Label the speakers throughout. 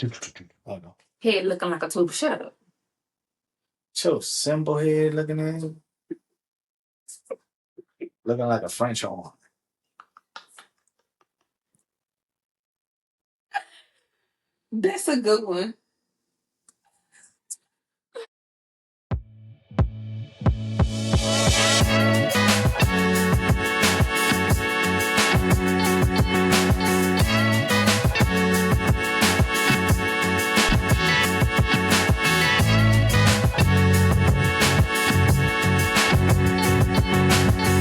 Speaker 1: Oh no.
Speaker 2: Head looking like a tube. Shut up.
Speaker 1: So simple head looking at him. Looking like a French horn.
Speaker 2: That's a good one.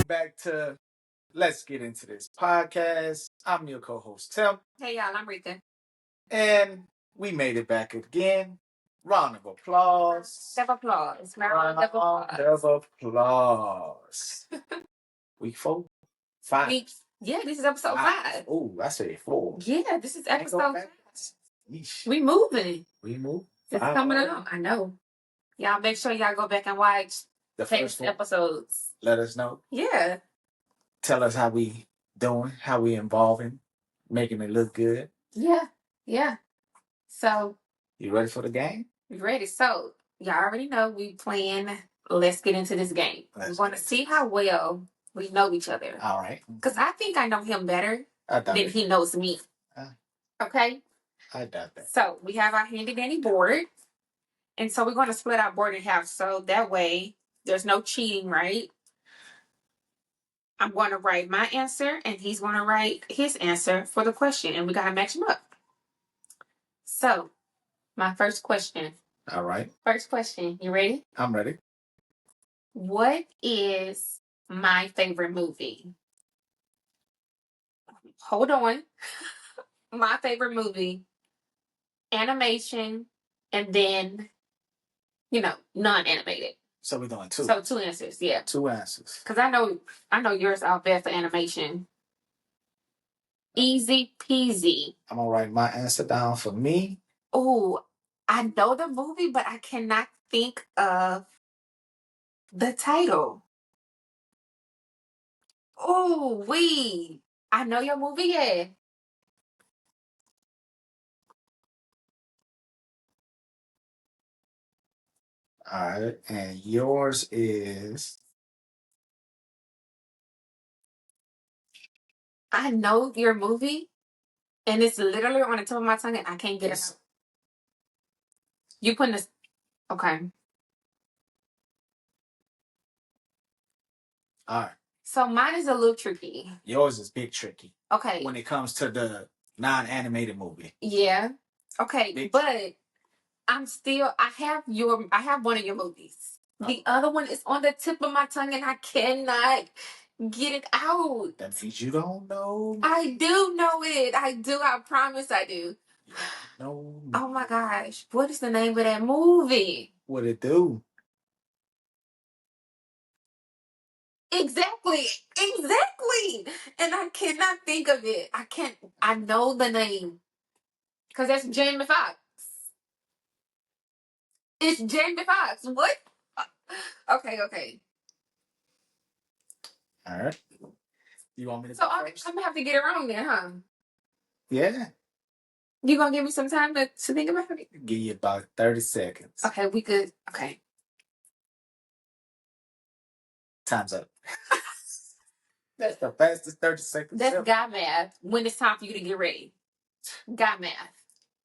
Speaker 1: Back to Let's Get Into This podcast. I'm your co-host, Tim.
Speaker 2: Hey, y'all, I'm Rika.
Speaker 1: And we made it back again. Round of applause.
Speaker 2: Round of applause.
Speaker 1: Round of applause. Week 4? 5.
Speaker 2: Yeah, this is episode 5.
Speaker 1: Oh, I said 4.
Speaker 2: Yeah, this is episode 5.
Speaker 1: Yeesh.
Speaker 2: We moving.
Speaker 1: We move.
Speaker 2: It's coming along. I know. Y'all make sure y'all go back and watch
Speaker 1: the
Speaker 2: first episodes.
Speaker 1: Let us know.
Speaker 2: Yeah.
Speaker 1: Tell us how we doing, how we involving, making it look good.
Speaker 2: Yeah. Yeah. So.
Speaker 1: You ready for the game?
Speaker 2: You ready? So, y'all already know we playing Let's Get Into This Game. We want to see how well we know each other.
Speaker 1: All right.
Speaker 2: Because I think I know him better than he knows me. Okay?
Speaker 1: I doubt that.
Speaker 2: So, we have our handy dandy board. And so, we're going to split our board in half. So, that way, there's no cheating, right? I'm going to write my answer, and he's going to write his answer for the question. And we got to match them up. So, my first question.
Speaker 1: All right.
Speaker 2: First question. You ready?
Speaker 1: I'm ready.
Speaker 2: What is my favorite movie? Hold on. My favorite movie, animation, and then, non-animated.
Speaker 1: So we're doing 2.
Speaker 2: So 2 answers, yeah.
Speaker 1: 2 answers.
Speaker 2: Because I know yours out there for animation. Easy peasy.
Speaker 1: I'm gonna write my answer down for me.
Speaker 2: Oh, I know the movie, but I cannot think of the title. Oh, I know your movie, yeah.
Speaker 1: All right, and yours is.
Speaker 2: I know your movie, and it's literally on the tip of my tongue, and I can't get it out. You putting this. Okay.
Speaker 1: All right.
Speaker 2: So mine is a little tricky.
Speaker 1: Yours is big tricky.
Speaker 2: Okay.
Speaker 1: When it comes to the non-animated movie.
Speaker 2: Yeah. Okay, but I have one of your movies. The other one is on the tip of my tongue and I cannot get it out.
Speaker 1: That means you don't know.
Speaker 2: I do know it. I do. I promise I do.
Speaker 1: No.
Speaker 2: Oh my gosh. What is the name of that movie?
Speaker 1: What it do?
Speaker 2: Exactly. And I cannot think of it. I know the name. Because that's Jamie Foxx. It's Jamie Foxx. What? Okay.
Speaker 1: All right. You want me to?
Speaker 2: So I'm gonna have to get it wrong then, huh?
Speaker 1: Yeah.
Speaker 2: You gonna give me some time to think about it?
Speaker 1: Give you about 30 seconds.
Speaker 2: Okay, we good. Okay.
Speaker 1: Time's up. That's the fastest 30 seconds.
Speaker 2: That's guy math when it's time for you to get ready. Guy math.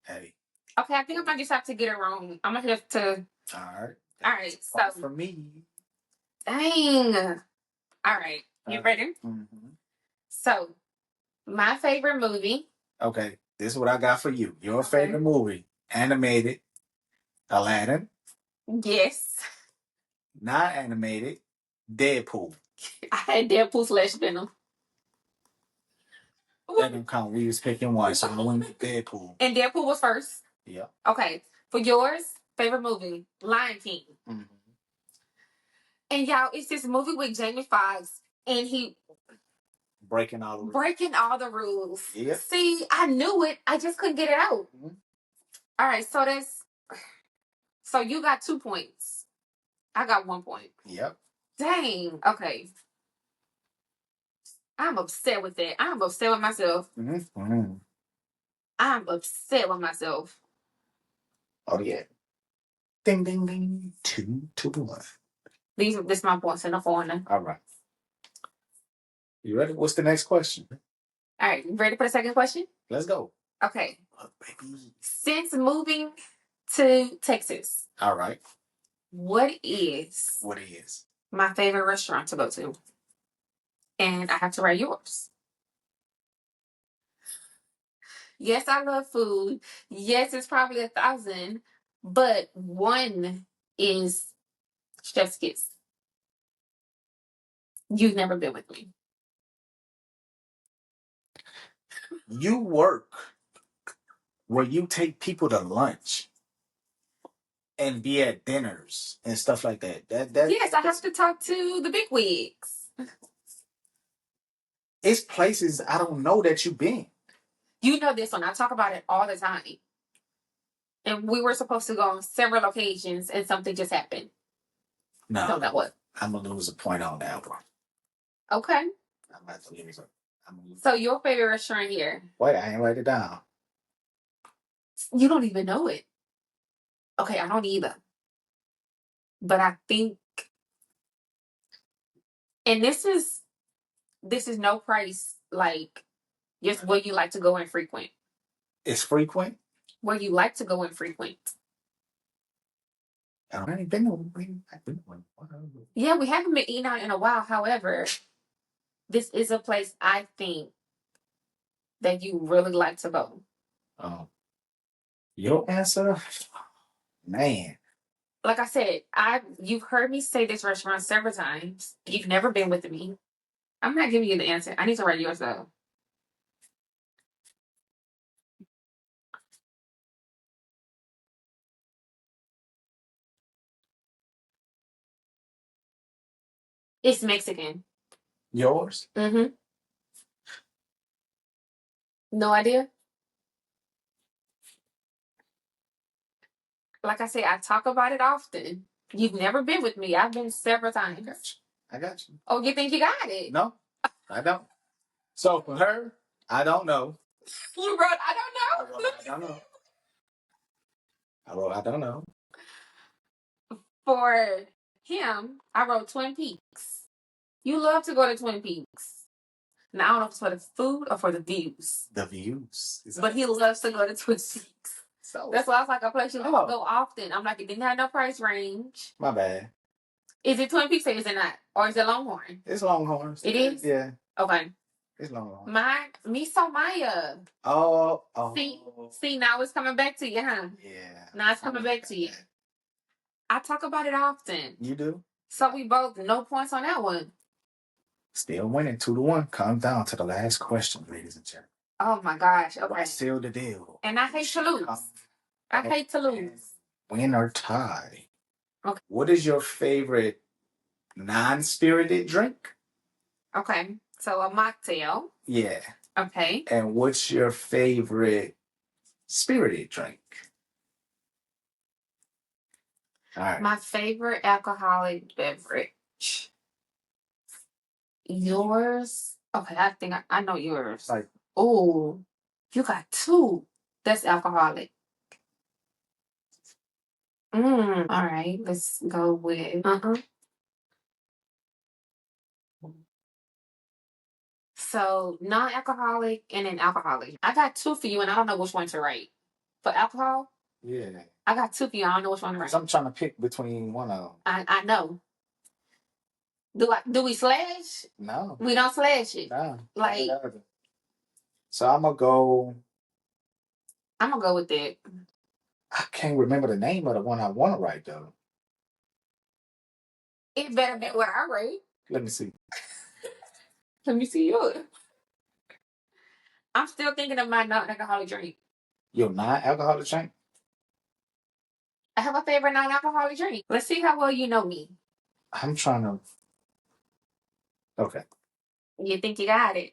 Speaker 1: Hey.
Speaker 2: Okay, I think I might just have to get it wrong. I'm gonna have to.
Speaker 1: All
Speaker 2: right. So
Speaker 1: for me.
Speaker 2: Dang. All right. You ready?
Speaker 1: Mm-hmm.
Speaker 2: So, my favorite movie.
Speaker 1: Okay, this is what I got for you. Your favorite movie, animated, Aladdin.
Speaker 2: Yes.
Speaker 1: Not animated, Deadpool.
Speaker 2: I had Deadpool / Venom.
Speaker 1: That didn't count. We was picking one, so I went with Deadpool.
Speaker 2: And Deadpool was first?
Speaker 1: Yeah.
Speaker 2: Okay. For yours, favorite movie, Lion King. Mm-hmm. And y'all, it's this movie with Jamie Foxx, and he
Speaker 1: breaking all the rules.
Speaker 2: Yeah. See, I knew it. I just couldn't get it out. Mm-hmm. All right, so you got 2 points. I got 1 point.
Speaker 1: Yep.
Speaker 2: Dang. Okay. I'm upset with that. I'm upset with myself. Mm-hmm. I'm upset with myself.
Speaker 1: Oh yeah. Ding ding ding. 2-1.
Speaker 2: This my points in the corner.
Speaker 1: All right. You ready? What's the next question?
Speaker 2: All right, you ready for the second question?
Speaker 1: Let's go.
Speaker 2: Okay.
Speaker 1: Look, baby.
Speaker 2: Since moving to Texas,
Speaker 1: All right.
Speaker 2: what is my favorite restaurant to go to? And I have to write yours. Yes, I love food. Yes, it's probably 1,000, but one is Chef's Kiss. You've never been with me.
Speaker 1: You work where you take people to lunch and be at dinners and stuff like that.
Speaker 2: Yes, I have to talk to the big wigs.
Speaker 1: It's places I don't know that you've been.
Speaker 2: You know this one. I talk about it all the time. And we were supposed to go on several occasions and something just happened.
Speaker 1: No.
Speaker 2: I don't know what.
Speaker 1: I'm going to lose a point on that one.
Speaker 2: Okay.
Speaker 1: I'm about to lose it.
Speaker 2: So your favorite restaurant here?
Speaker 1: Wait, I ain't write it down.
Speaker 2: You don't even know it. Okay, I don't either. But I think, and this is no price, like just where you like to go and frequent.
Speaker 1: It's frequent?
Speaker 2: Where you like to go and frequent.
Speaker 1: I ain't been one.
Speaker 2: Yeah, we haven't been eating out in a while. However, this is a place I think that you really like to go.
Speaker 1: Oh. Your answer? Man.
Speaker 2: Like I said, you've heard me say this restaurant several times. You've never been with me. I'm not giving you the answer. I need to write yours though. It's Mexican.
Speaker 1: Yours?
Speaker 2: Mm-hmm. No idea? Like I say, I talk about it often. You've never been with me. I've been several times.
Speaker 1: I got you.
Speaker 2: Oh, you think you got it?
Speaker 1: No, I don't. So for her, I don't know.
Speaker 2: You wrote, I don't know.
Speaker 1: I don't know. I don't know.
Speaker 2: For him, I wrote Twin Peaks. You love to go to Twin Peaks. Now, I don't know if it's for the food or for the views.
Speaker 1: The views.
Speaker 2: But he loves to go to Twin Peaks. So that's why I was like, a place you go often. I'm like, it didn't have no price range.
Speaker 1: My bad.
Speaker 2: Is it Twin Peaks or is it not? Or is it Longhorn?
Speaker 1: It's Longhorn.
Speaker 2: It is?
Speaker 1: Yeah.
Speaker 2: Okay.
Speaker 1: It's Longhorn.
Speaker 2: Miso Maya.
Speaker 1: Oh.
Speaker 2: See, now it's coming back to you, huh?
Speaker 1: Yeah.
Speaker 2: Now it's coming back to you. I talk about it often.
Speaker 1: You do?
Speaker 2: So we both, no points on that one.
Speaker 1: Still winning 2-1. Come down to the last question, ladies and gentlemen.
Speaker 2: Oh my gosh. Okay.
Speaker 1: What seal the deal?
Speaker 2: And I hate to lose. I hate to lose.
Speaker 1: Win or tie.
Speaker 2: Okay.
Speaker 1: What is your favorite non-spirited drink?
Speaker 2: Okay. So a mocktail.
Speaker 1: Yeah.
Speaker 2: Okay.
Speaker 1: And what's your favorite spirited drink? All right.
Speaker 2: My favorite alcoholic beverage. Yours? Okay, I think I know yours.
Speaker 1: Like,
Speaker 2: oh, you got two. That's alcoholic. All right, let's go with So non-alcoholic and then alcoholic. I got two for you, and I don't know which one to write. For alcohol?
Speaker 1: Yeah.
Speaker 2: I got two for you. I don't know which one to write.
Speaker 1: I'm trying to pick between one of them.
Speaker 2: I know. Do we slash?
Speaker 1: No.
Speaker 2: We don't slash it.
Speaker 1: No.
Speaker 2: Like.
Speaker 1: So I'm gonna go
Speaker 2: with that.
Speaker 1: I can't remember the name of the one I want to write though.
Speaker 2: It better be what I write.
Speaker 1: Let me see.
Speaker 2: Let me see yours. I'm still thinking of my non-alcoholic drink.
Speaker 1: Your non-alcoholic drink?
Speaker 2: I have a favorite non-alcoholic drink. Let's see how well you know me.
Speaker 1: I'm trying to. Okay.
Speaker 2: You think you got it?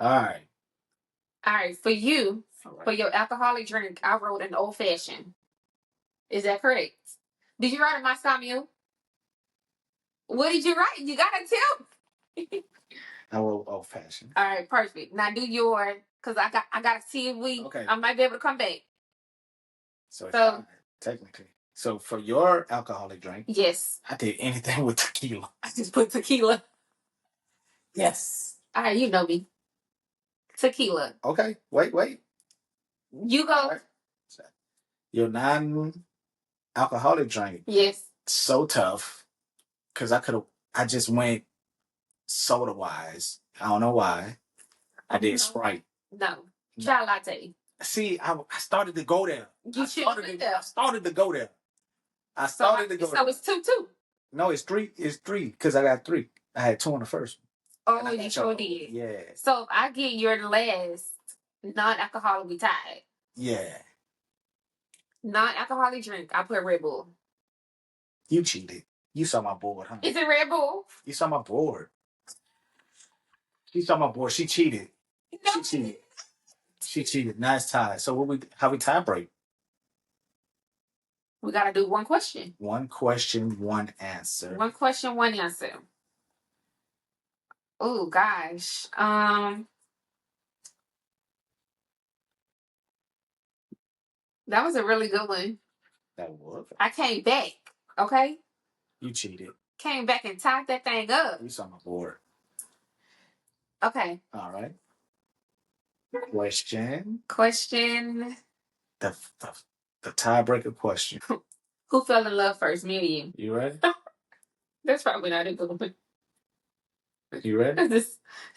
Speaker 1: All right.
Speaker 2: All right. For you, for your alcoholic drink, I wrote an old fashioned. Is that correct? Did you write a Moscow Mule? What did you write? You gotta tell me.
Speaker 1: Old fashioned.
Speaker 2: All right, perfect. Now do your, because I gotta see if I might be able to come back.
Speaker 1: So it's fine, technically. So for your alcoholic drink,
Speaker 2: yes,
Speaker 1: I did anything with tequila.
Speaker 2: I just put tequila.
Speaker 1: Yes.
Speaker 2: All right, you know me. Tequila.
Speaker 1: Okay. Wait.
Speaker 2: You go.
Speaker 1: Right. Your non-alcoholic drink.
Speaker 2: Yes.
Speaker 1: So tough because I just went soda wise. I don't know why. I did Sprite.
Speaker 2: No. Chai latte.
Speaker 1: See, I started to go there.
Speaker 2: You should have been there.
Speaker 1: I started to go there. So
Speaker 2: it's 2-2.
Speaker 1: No, it's 3. It's 3 because I got 3. I had 2 on the first one.
Speaker 2: Oh, you sure did.
Speaker 1: Yeah.
Speaker 2: So if I get your last non-alcoholic, we tied.
Speaker 1: Yeah.
Speaker 2: Non-alcoholic drink, I put Red Bull.
Speaker 1: You cheated. You saw my board, huh?
Speaker 2: Is it Red Bull?
Speaker 1: You saw my board. You saw my board. She cheated. No. She cheated. She cheated. Nice tie. So how we tie break?
Speaker 2: We gotta do one question.
Speaker 1: One question, one answer.
Speaker 2: One question, one answer. Oh gosh. That was a really good one.
Speaker 1: That was.
Speaker 2: I came back. Okay.
Speaker 1: You cheated.
Speaker 2: Came back and tied that thing up.
Speaker 1: You saw my board.
Speaker 2: Okay.
Speaker 1: All right. Question. The tiebreaker question.
Speaker 2: Who fell in love first, me or you?
Speaker 1: You ready?
Speaker 2: That's probably not a good one.
Speaker 1: You ready?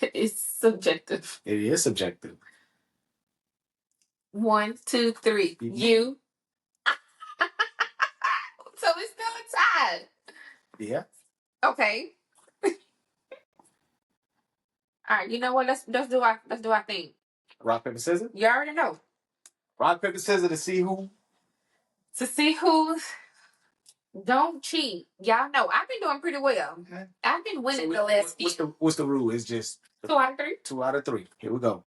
Speaker 2: It's subjective.
Speaker 1: It is subjective.
Speaker 2: 1, 2, 3. You. So it's still a tie.
Speaker 1: Yeah.
Speaker 2: Okay. All right. You know what? Let's do our thing.
Speaker 1: Rock paper scissors.
Speaker 2: You already know.
Speaker 1: Rock paper scissors to see who.
Speaker 2: Don't cheat. Y'all know I've been doing pretty well. Okay. I've been winning the last few.
Speaker 1: What's the rule? It's just
Speaker 2: 2 out of 3.
Speaker 1: 2 out of 3. Here we go.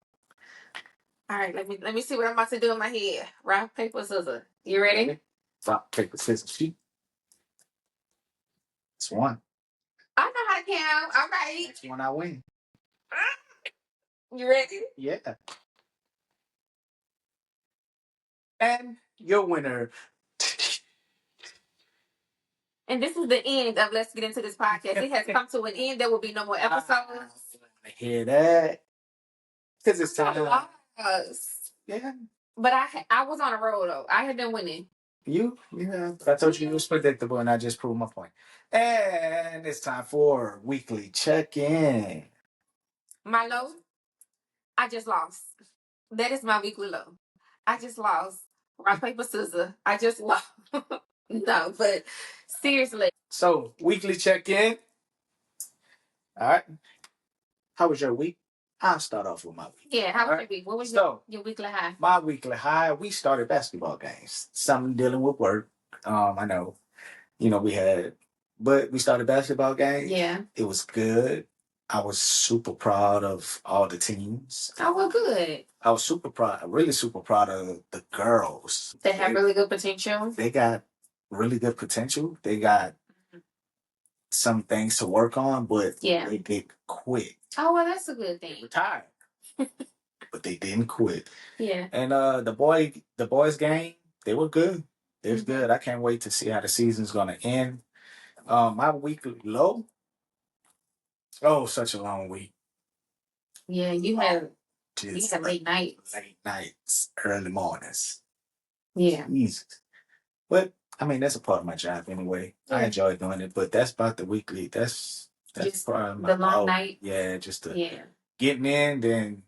Speaker 2: All right, let me see what I'm about to do in my head. Rock, paper, scissors. You ready?
Speaker 1: Rock, paper, scissors, shoot. It's 1.
Speaker 2: I know how to count. All right.
Speaker 1: Next one I win.
Speaker 2: You ready?
Speaker 1: Yeah. And your winner.
Speaker 2: And this is the end of Let's Get Into This podcast. It has come to an end. There will be no more episodes.
Speaker 1: I hear that. Because it's time.
Speaker 2: Yeah. But I was on a roll, though. I had been winning.
Speaker 1: Yeah. I told you it was predictable, and I just proved my point. And it's time for weekly check-in.
Speaker 2: My low? I just lost. That is my weekly low. I just lost. Rock, paper, scissors. I just lost. No, but seriously.
Speaker 1: So, weekly check-in. All right. How was your week? I'll start off with my week.
Speaker 2: Yeah, how was your week? What was your weekly high?
Speaker 1: My weekly high, we started basketball games. Something dealing with work. I know. But we started basketball games.
Speaker 2: Yeah.
Speaker 1: It was good. I was super proud of all the teams.
Speaker 2: Oh, well, good.
Speaker 1: I was really super proud of the girls.
Speaker 2: They have really good potential.
Speaker 1: They got really good potential. They got some things to work on, but they did quit.
Speaker 2: Oh, well, that's a good thing.
Speaker 1: They retired. But they didn't quit.
Speaker 2: Yeah.
Speaker 1: And the boys game, they were good. It was good. I can't wait to see how the season's gonna end. My weekly low. Oh, such a long week.
Speaker 2: Yeah, you had late nights.
Speaker 1: Late nights, early mornings.
Speaker 2: Yeah.
Speaker 1: Jesus. But I mean, that's a part of my job anyway. Yeah. I enjoy doing it, but that's about the weekly. That's
Speaker 2: just
Speaker 1: part of my
Speaker 2: the long night.
Speaker 1: Yeah, just getting in, then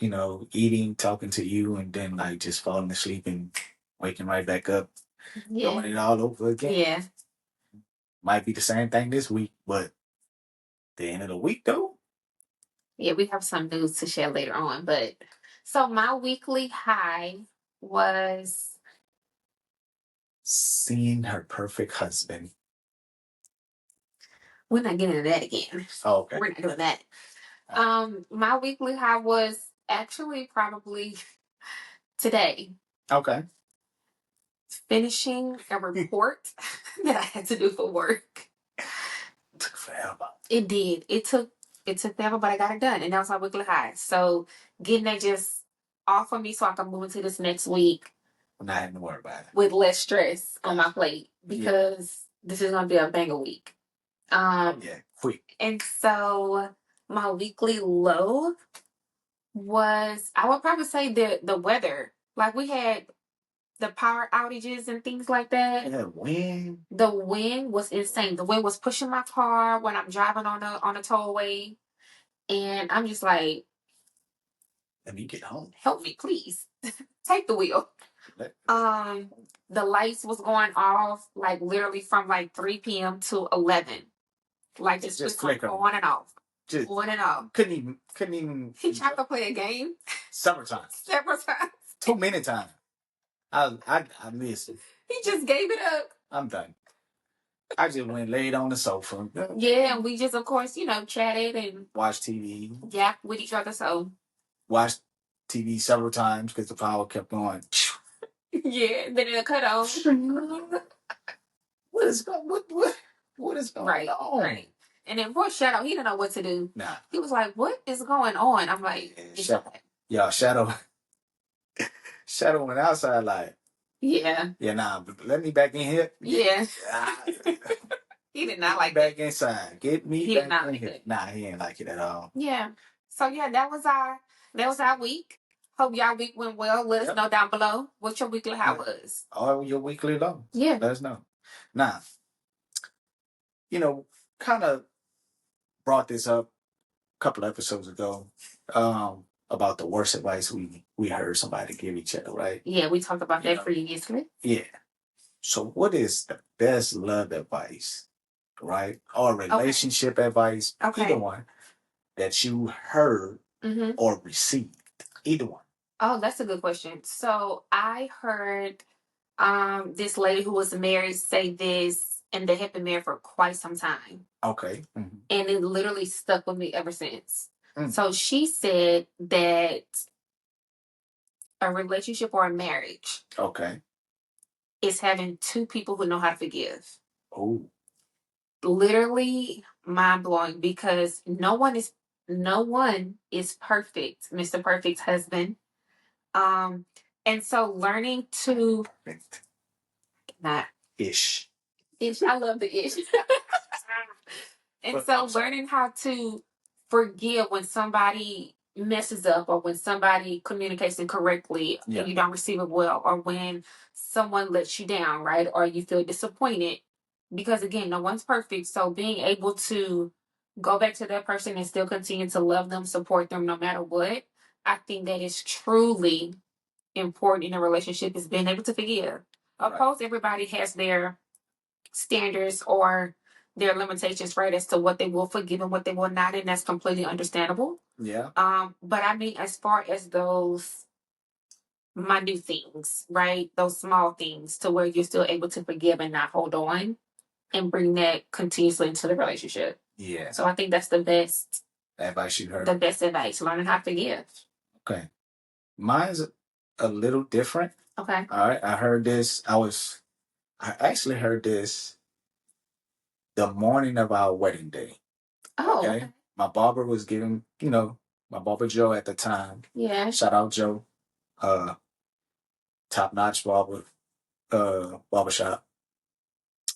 Speaker 1: eating, talking to you, and then like just falling asleep and waking right back up, doing it all over again.
Speaker 2: Yeah.
Speaker 1: Might be the same thing this week, but the end of the week though.
Speaker 2: Yeah, we have some news to share later on, but so my weekly high was
Speaker 1: seeing her perfect husband.
Speaker 2: We're not getting into that again.
Speaker 1: Oh, okay.
Speaker 2: We're not doing that. My weekly high was actually probably today.
Speaker 1: Okay.
Speaker 2: Finishing a report that I had to do for work.
Speaker 1: It took forever.
Speaker 2: It did. It took it took forever, but I got it done, and that was my weekly high. So getting that just off of me, so I can move into this next week.
Speaker 1: Not having to worry about it
Speaker 2: with less stress on my plate because this is gonna be a banger week.
Speaker 1: Quick.
Speaker 2: And so my weekly low was, I would probably say, the weather. Like, we had the power outages and things like that.
Speaker 1: Yeah, wind.
Speaker 2: The wind was insane. The wind was pushing my car when I'm driving on a tollway, and I'm just like,
Speaker 1: let me get home.
Speaker 2: Help me, please. Take the wheel. The lights was going off like literally from like 3 p.m. to 11. Like just flicker on and off. Just on and off.
Speaker 1: Couldn't even.
Speaker 2: He tried to play a game.
Speaker 1: Several times. Too many times. I missed it.
Speaker 2: He just gave it up.
Speaker 1: I'm done. I just went laid on the sofa.
Speaker 2: Yeah, and we just, of course, chatted and
Speaker 1: watched TV.
Speaker 2: Yeah, with each other. So
Speaker 1: watched TV several times because the power kept going.
Speaker 2: Yeah, then it'll cut off.
Speaker 1: What is going on?
Speaker 2: Right. And then poor Shadow, he didn't know what to do.
Speaker 1: Nah.
Speaker 2: He was like, what is going on? I'm like,
Speaker 1: Shadow went outside like,
Speaker 2: yeah.
Speaker 1: Yeah, nah, let me back in here.
Speaker 2: Yeah. He did not like
Speaker 1: back inside. Get me
Speaker 2: he
Speaker 1: back
Speaker 2: did not
Speaker 1: in
Speaker 2: like
Speaker 1: here.
Speaker 2: it.
Speaker 1: Nah, he ain't like it at all.
Speaker 2: Yeah. So yeah, that was our week. Hope y'all week went well. Let us know down below what your weekly high was.
Speaker 1: Oh, your weekly low.
Speaker 2: Yeah.
Speaker 1: Let us know. Now, kind of brought this up a couple episodes ago about the worst advice we heard somebody give each other, right?
Speaker 2: Yeah, we talked about that previously.
Speaker 1: Yeah. So what is the best love advice, right? Or relationship advice, either one, that you heard or received? Either one.
Speaker 2: Oh, that's a good question. So I heard this lady who was married say this, and they had been married for quite some time.
Speaker 1: Okay.
Speaker 2: Mm-hmm. And it literally stuck with me ever since. So she said that a relationship or a marriage is having two people who know how to forgive.
Speaker 1: Oh.
Speaker 2: Literally mind blowing, because no one is perfect, Mr. Perfect's husband. And so learning to not ish. I love the ish. And so learning how to forgive when somebody messes up, or when somebody communicates incorrectly and you don't receive it well, or when someone lets you down, right? Or you feel disappointed. Because again, no one's perfect. So being able to go back to that person and still continue to love them, support them no matter what, I think that is truly important in a relationship, is being able to forgive. Of course, everybody has their standards or their limitations, right, as to what they will forgive and what they will not, and that's completely understandable.
Speaker 1: Yeah.
Speaker 2: But I mean, as far as those minute things, right, those small things, to where you're still able to forgive and not hold on, and bring that continuously into the relationship.
Speaker 1: Yeah.
Speaker 2: So I think that's the best
Speaker 1: advice you heard.
Speaker 2: The best advice, learning how to forgive.
Speaker 1: Okay. Mine's a little different.
Speaker 2: Okay.
Speaker 1: All right. I heard this. I actually heard this the morning of our wedding day.
Speaker 2: Oh. Okay.
Speaker 1: My barber was giving, my barber Joe at the time.
Speaker 2: Yeah.
Speaker 1: Shout out Joe. Top notch barbershop.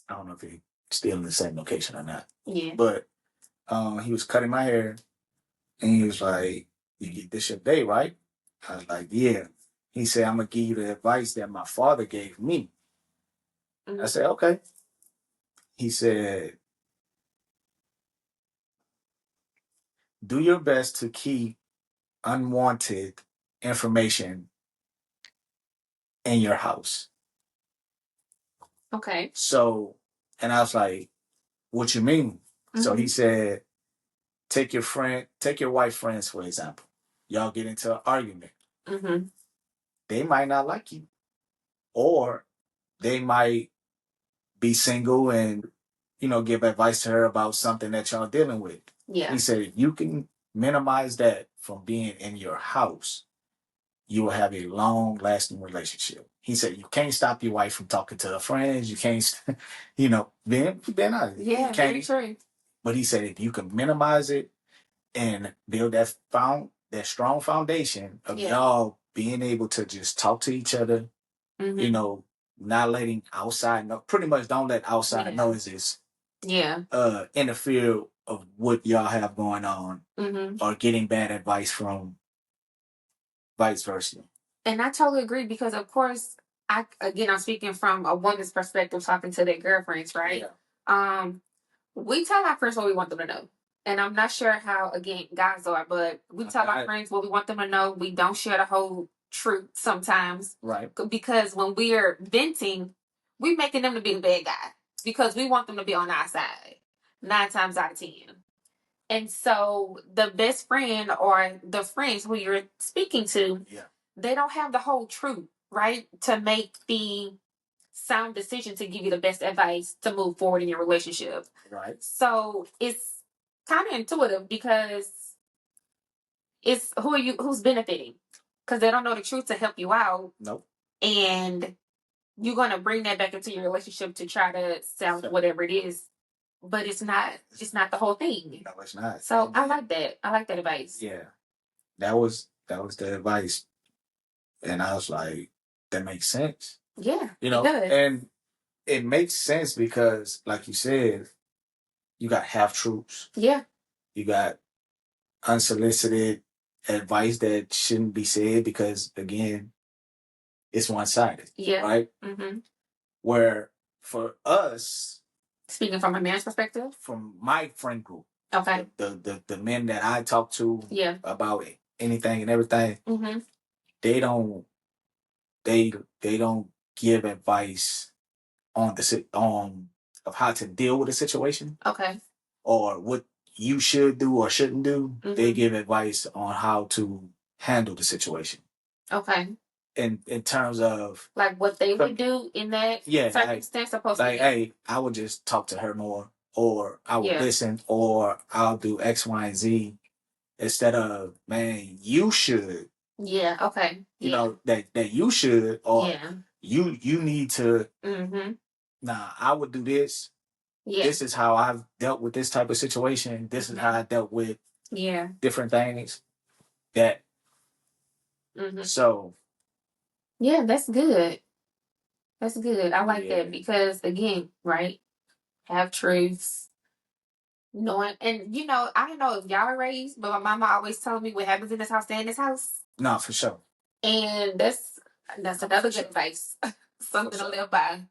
Speaker 1: I don't know if he's still in the same location or not.
Speaker 2: Yeah.
Speaker 1: But he was cutting my hair, and he was like, "This your day, right?" I was like, "Yeah." He said, "I'm gonna give you the advice that my father gave me." I said, "Okay." He said, "Do your best to keep unwanted information in your house."
Speaker 2: Okay.
Speaker 1: So, and I was like, "What you mean?" So he said, take your wife friends, for example. Y'all get into an argument. They might not like you, or they might be single and, give advice to her about something that y'all dealing with. Yeah. He said, if you can minimize that from being in your house, you will have a long lasting relationship. He said, you can't stop your wife from talking to her friends. You can't, being honest.
Speaker 2: Yeah, very true.
Speaker 1: But he said, if you can minimize it, and build that strong foundation of y'all being able to just talk to each other, not letting outside pretty much don't let outside noises interfere of what y'all have going on, or getting bad advice from vice versa.
Speaker 2: And I totally agree, because of course, I'm speaking from a woman's perspective, talking to their girlfriends, right? Yeah. We tell our friends what we want them to know. And I'm not sure how, again, guys are, but we tell our friends what we want them to know. We don't share the whole truth sometimes. Right. Because when we're venting, we're making them to be the bad guy, because we want them to be on our side 9 times out of 10. And so the best friend or the friends who you're speaking to, they don't have the whole truth, right? To make the sound decision to give you the best advice to move forward in your relationship. Right. So it's kind of intuitive, because it's who's benefiting, because they don't know the truth to help you out. Nope. And you're going to bring that back into your relationship to try to sell whatever it is, but it's not the whole thing.
Speaker 1: No, it's not.
Speaker 2: So I like that. I like that advice.
Speaker 1: Yeah. That was the advice. And I was like, that makes sense.
Speaker 2: Yeah. It does.
Speaker 1: And it makes sense because, like you said, you got half truths. Yeah. You got unsolicited advice that shouldn't be said because, again, it's one-sided. Yeah. Right? Mm-hmm. Where for us,
Speaker 2: speaking from a man's perspective,
Speaker 1: from my friend group,
Speaker 2: okay,
Speaker 1: the men that I talk to, about anything and everything, they don't give advice on of how to deal with a situation. Okay. Or what you should do or shouldn't do. They give advice on how to handle the situation. Okay. In terms of
Speaker 2: like what they would do in that circumstance,
Speaker 1: hey, I would just talk to her more, or I would listen, or I'll do X, Y, and Z instead of, man, you should.
Speaker 2: Yeah. Okay.
Speaker 1: You know that you should, or you need to. Nah, I would do this. Yeah. This is how I've dealt with this type of situation. This is how I dealt with different things. That. So.
Speaker 2: Yeah, that's good. That's good. I like that, because again, right? Have truths. Knowing, and I don't know if y'all are raised, but my mama always told me, what happens in this house, stay in this house.
Speaker 1: No, for sure.
Speaker 2: And that's another good advice. Something to live by.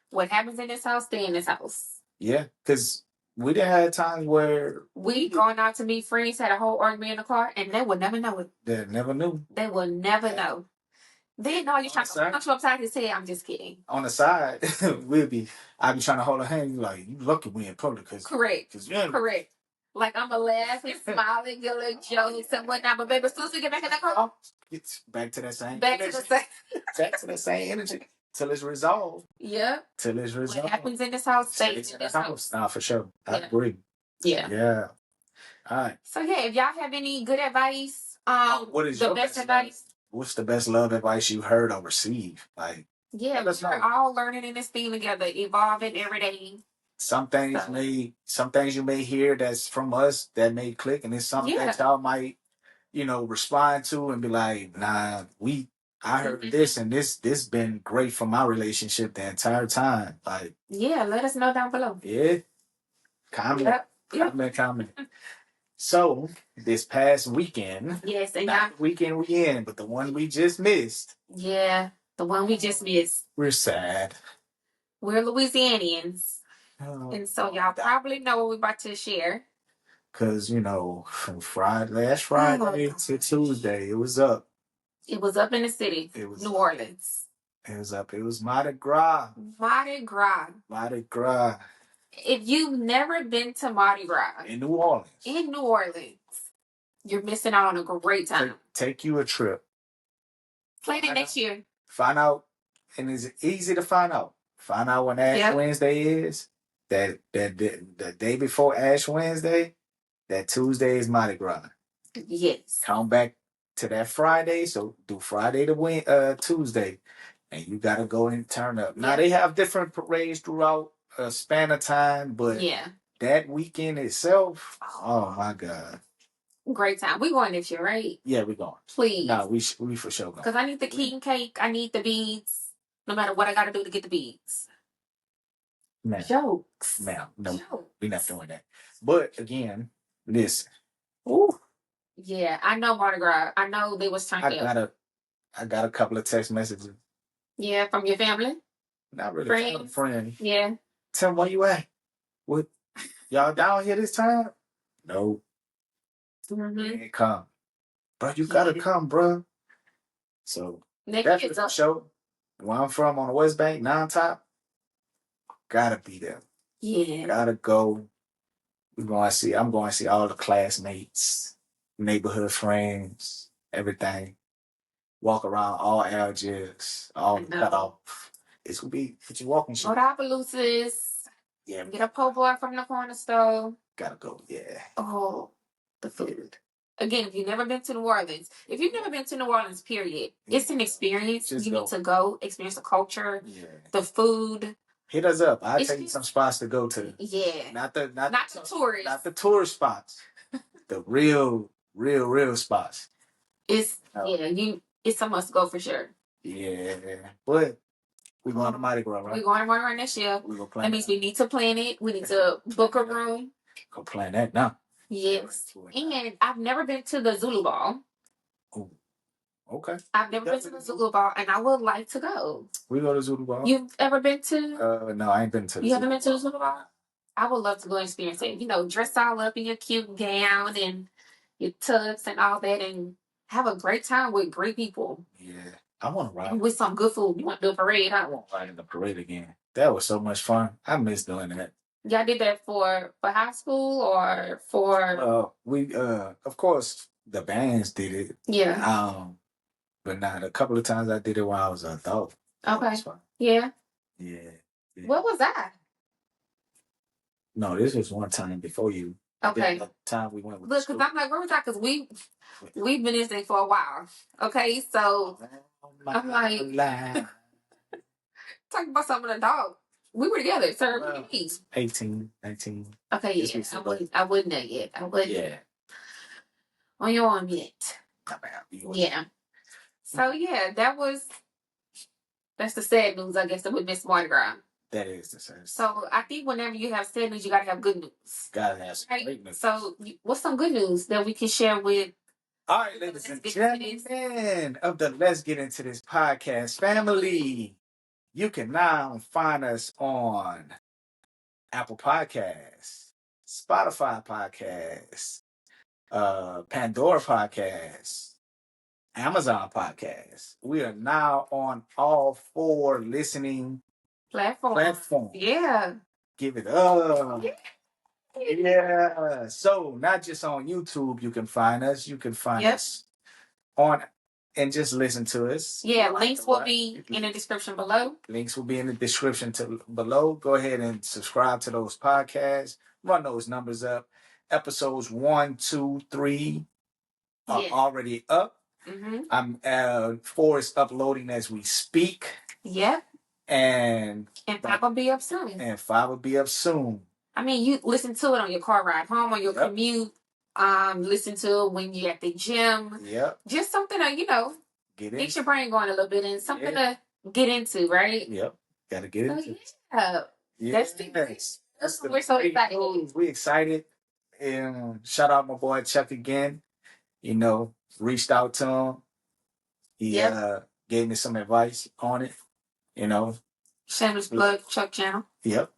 Speaker 2: What happens in this house, stay in this house.
Speaker 1: Yeah, because we done had times where
Speaker 2: we going out to meet friends, had a whole argument in the car, and they would never know it.
Speaker 1: They never knew.
Speaker 2: They will never know. They know you're trying to punch you upside his head. I'm just kidding.
Speaker 1: On the side, I'd be trying to hold her hand. You like, you lucky we in public.
Speaker 2: Correct. Correct. Like, I'm going to laugh and smile and get little jokes and whatnot. But baby, as soon as we get back in the car,
Speaker 1: it's back to that same
Speaker 2: energy.
Speaker 1: Back to the same energy. Till it's resolved.
Speaker 2: Yeah.
Speaker 1: Till it's resolved.
Speaker 2: What happens in this house stays in this house.
Speaker 1: Nah, for sure. I agree.
Speaker 2: Yeah.
Speaker 1: Yeah. All right.
Speaker 2: So, if y'all have any good advice,
Speaker 1: what is the best advice? What's the best love advice you heard or received? Like,
Speaker 2: we're all learning in this thing together, evolving every day.
Speaker 1: Some things you may hear that's from us that may click, and it's something that y'all might, respond to and be like, nah, I heard this, and this been great for my relationship the entire time. Like,
Speaker 2: let us know down below.
Speaker 1: Yeah. Comment. So, this past weekend,
Speaker 2: and
Speaker 1: not the weekend we in, but the one we just missed.
Speaker 2: Yeah, the one we just missed.
Speaker 1: We're sad.
Speaker 2: We're Louisianians. And so y'all probably know what we're about to share.
Speaker 1: Because, from last Friday to Tuesday, it was up.
Speaker 2: It was up in the city. It was New Orleans.
Speaker 1: It was up. It was Mardi Gras.
Speaker 2: Mardi Gras.
Speaker 1: Mardi Gras.
Speaker 2: If you've never been to Mardi Gras.
Speaker 1: In New Orleans.
Speaker 2: You're missing out on a great time.
Speaker 1: Take you a trip.
Speaker 2: Plan it next year.
Speaker 1: Find out. And it's easy to find out. Find out when Ash Wednesday is. That the day before Ash Wednesday, that Tuesday is Mardi Gras.
Speaker 2: Yes.
Speaker 1: Come back to that Friday, so do Friday to Tuesday, and you gotta go and turn up. Now they have different parades throughout a span of time, but that weekend itself, oh my God.
Speaker 2: Great time. We going this year, right?
Speaker 1: Yeah, we going.
Speaker 2: Please.
Speaker 1: No, we for sure going.
Speaker 2: Because I need the king cake. I need the beads. No matter what I got to do to get the beads.
Speaker 1: Ma'am.
Speaker 2: Jokes.
Speaker 1: Ma'am, no,
Speaker 2: Jokes.
Speaker 1: we're not doing that. But again, listen.
Speaker 2: Ooh. Yeah, I know Mardi Gras. I know they was turned up.
Speaker 1: I got a couple of text messages.
Speaker 2: Yeah, from your family?
Speaker 1: Not really. Friend.
Speaker 2: Yeah.
Speaker 1: Tell them where you at. What? Y'all down here this time? No.
Speaker 2: Mm-hmm.
Speaker 1: You ain't come. Bro, you gotta come, bro. So that's the show. Where I'm from on the West Bank, non-top. Gotta be there.
Speaker 2: Yeah.
Speaker 1: Gotta go. I'm going to see all the classmates, neighborhood friends, everything. Walk around all edges, all cut off. It's gonna be what you walking shit.
Speaker 2: Go to Appaloosas. Yeah. Get a po' boy from the corner store.
Speaker 1: Gotta go, yeah.
Speaker 2: Oh, the food. Again, if you've never been to New Orleans, period, it's an experience. You need to go experience the culture, the food.
Speaker 1: Hit us up. I'll tell you some spots to go to.
Speaker 2: Yeah.
Speaker 1: Not the
Speaker 2: tourists.
Speaker 1: Not the tourist spots. The real spots.
Speaker 2: It's it's a must go for sure.
Speaker 1: Yeah. But we're going to Mardi Gras, right?
Speaker 2: We're going to Mardi Gras next year. That means we need to plan it. We need to book a room.
Speaker 1: Go plan that now.
Speaker 2: Yes. And I've never been to the Zulu Ball.
Speaker 1: Ooh. Okay.
Speaker 2: I've never been to the Zulu Ball, and I would like to go.
Speaker 1: We go to Zulu Ball.
Speaker 2: You've ever been to?
Speaker 1: No, I ain't been to.
Speaker 2: You haven't been to the Zulu Ball? I would love to go experience it. Dress all up in your cute gown and your tux and all that, and have a great time with great people.
Speaker 1: Yeah, I want to ride.
Speaker 2: And with some good food. You want to do a parade? I
Speaker 1: want to ride in the parade again. That was so much fun. I miss doing that.
Speaker 2: Y'all did that for high school or for?
Speaker 1: We of course the bands did it.
Speaker 2: Yeah.
Speaker 1: But not a couple of times I did it when I was an adult.
Speaker 2: Okay. Yeah.
Speaker 1: Yeah.
Speaker 2: What was that?
Speaker 1: No, this was one time before you.
Speaker 2: Okay.
Speaker 1: The time we went with.
Speaker 2: Look, because I'm like, where was that? Because we've been in this thing for a while. Okay, so I'm like, talking about some of the dog. We were together, sir.
Speaker 1: 18, 19.
Speaker 2: Okay, yeah. I wouldn't know yet. I wouldn't. Yeah. On your arm yet. Yeah. So yeah, that's the sad news, I guess, that we missed Mardi Gras.
Speaker 1: That is the sad.
Speaker 2: So I think whenever you have sad news, you gotta have good news.
Speaker 1: Gotta have some great news.
Speaker 2: So what's some good news that we can share with?
Speaker 1: All right, ladies and gentlemen of the Let's Get Into This podcast family, you can now find us on Apple Podcasts, Spotify Podcasts, Pandora Podcasts, Amazon Podcasts. We are now on all 4 listening platforms.
Speaker 2: Yeah.
Speaker 1: Give it up. Yeah. So not just on YouTube, you can find us. You can find us on and just listen to us. Yeah, links will be in the description below. Links will be in the description below. Go ahead and subscribe to those podcasts. Run those numbers up. Episodes 1, 2, 3 are already up. Mm-hmm. I'm 4 is uploading as we speak. Yep. And 5 will be up soon. I mean, you listen to it on your car ride home, on your commute. Listen to it when you're at the gym. Yep. Just something to, get your brain going a little bit and something to get into, right? Yep. Gotta get into it. Yeah. We're so excited. We're excited. And shout out my boy Chuck again. Reached out to him. He gave me some advice on it. Shameless plug, Chuck channel. Yep.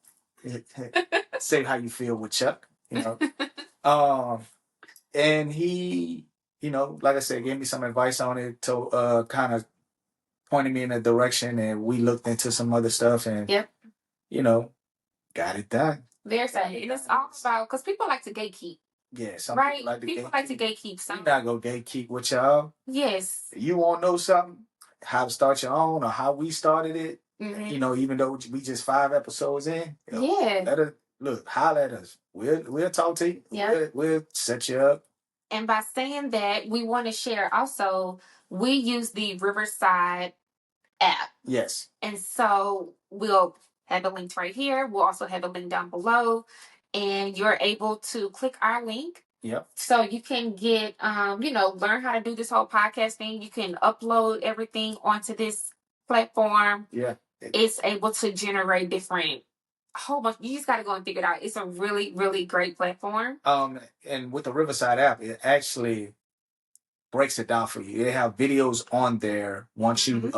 Speaker 1: Say how you feel with Chuck. And he, like I said, gave me some advice on it to kind of pointed me in a direction, and we looked into some other stuff, and got it done. Very excited. And it's all about because people like to gatekeep. Yeah, people like to gatekeep something. You're not gonna gatekeep with y'all. Yes. You want to know something? How to start your own, or how we started it? Mm-hmm. Even though we just 5 episodes in. Holler at us. We'll talk to you. Yeah. We'll set you up. And by saying that, we want to share also. We use the Riverside app. Yes. And so we'll have the links right here. We'll also have a link down below. And you're able to click our link Yep.
Speaker 2: So you can get, learn how to do this whole podcast thing. You can upload everything onto this platform.
Speaker 1: Yeah.
Speaker 2: It's able to generate different whole bunch. You just got to go and figure it out. It's a really, really great platform.
Speaker 1: And with the Riverside app, it actually breaks it down for you. They have videos on there. Once you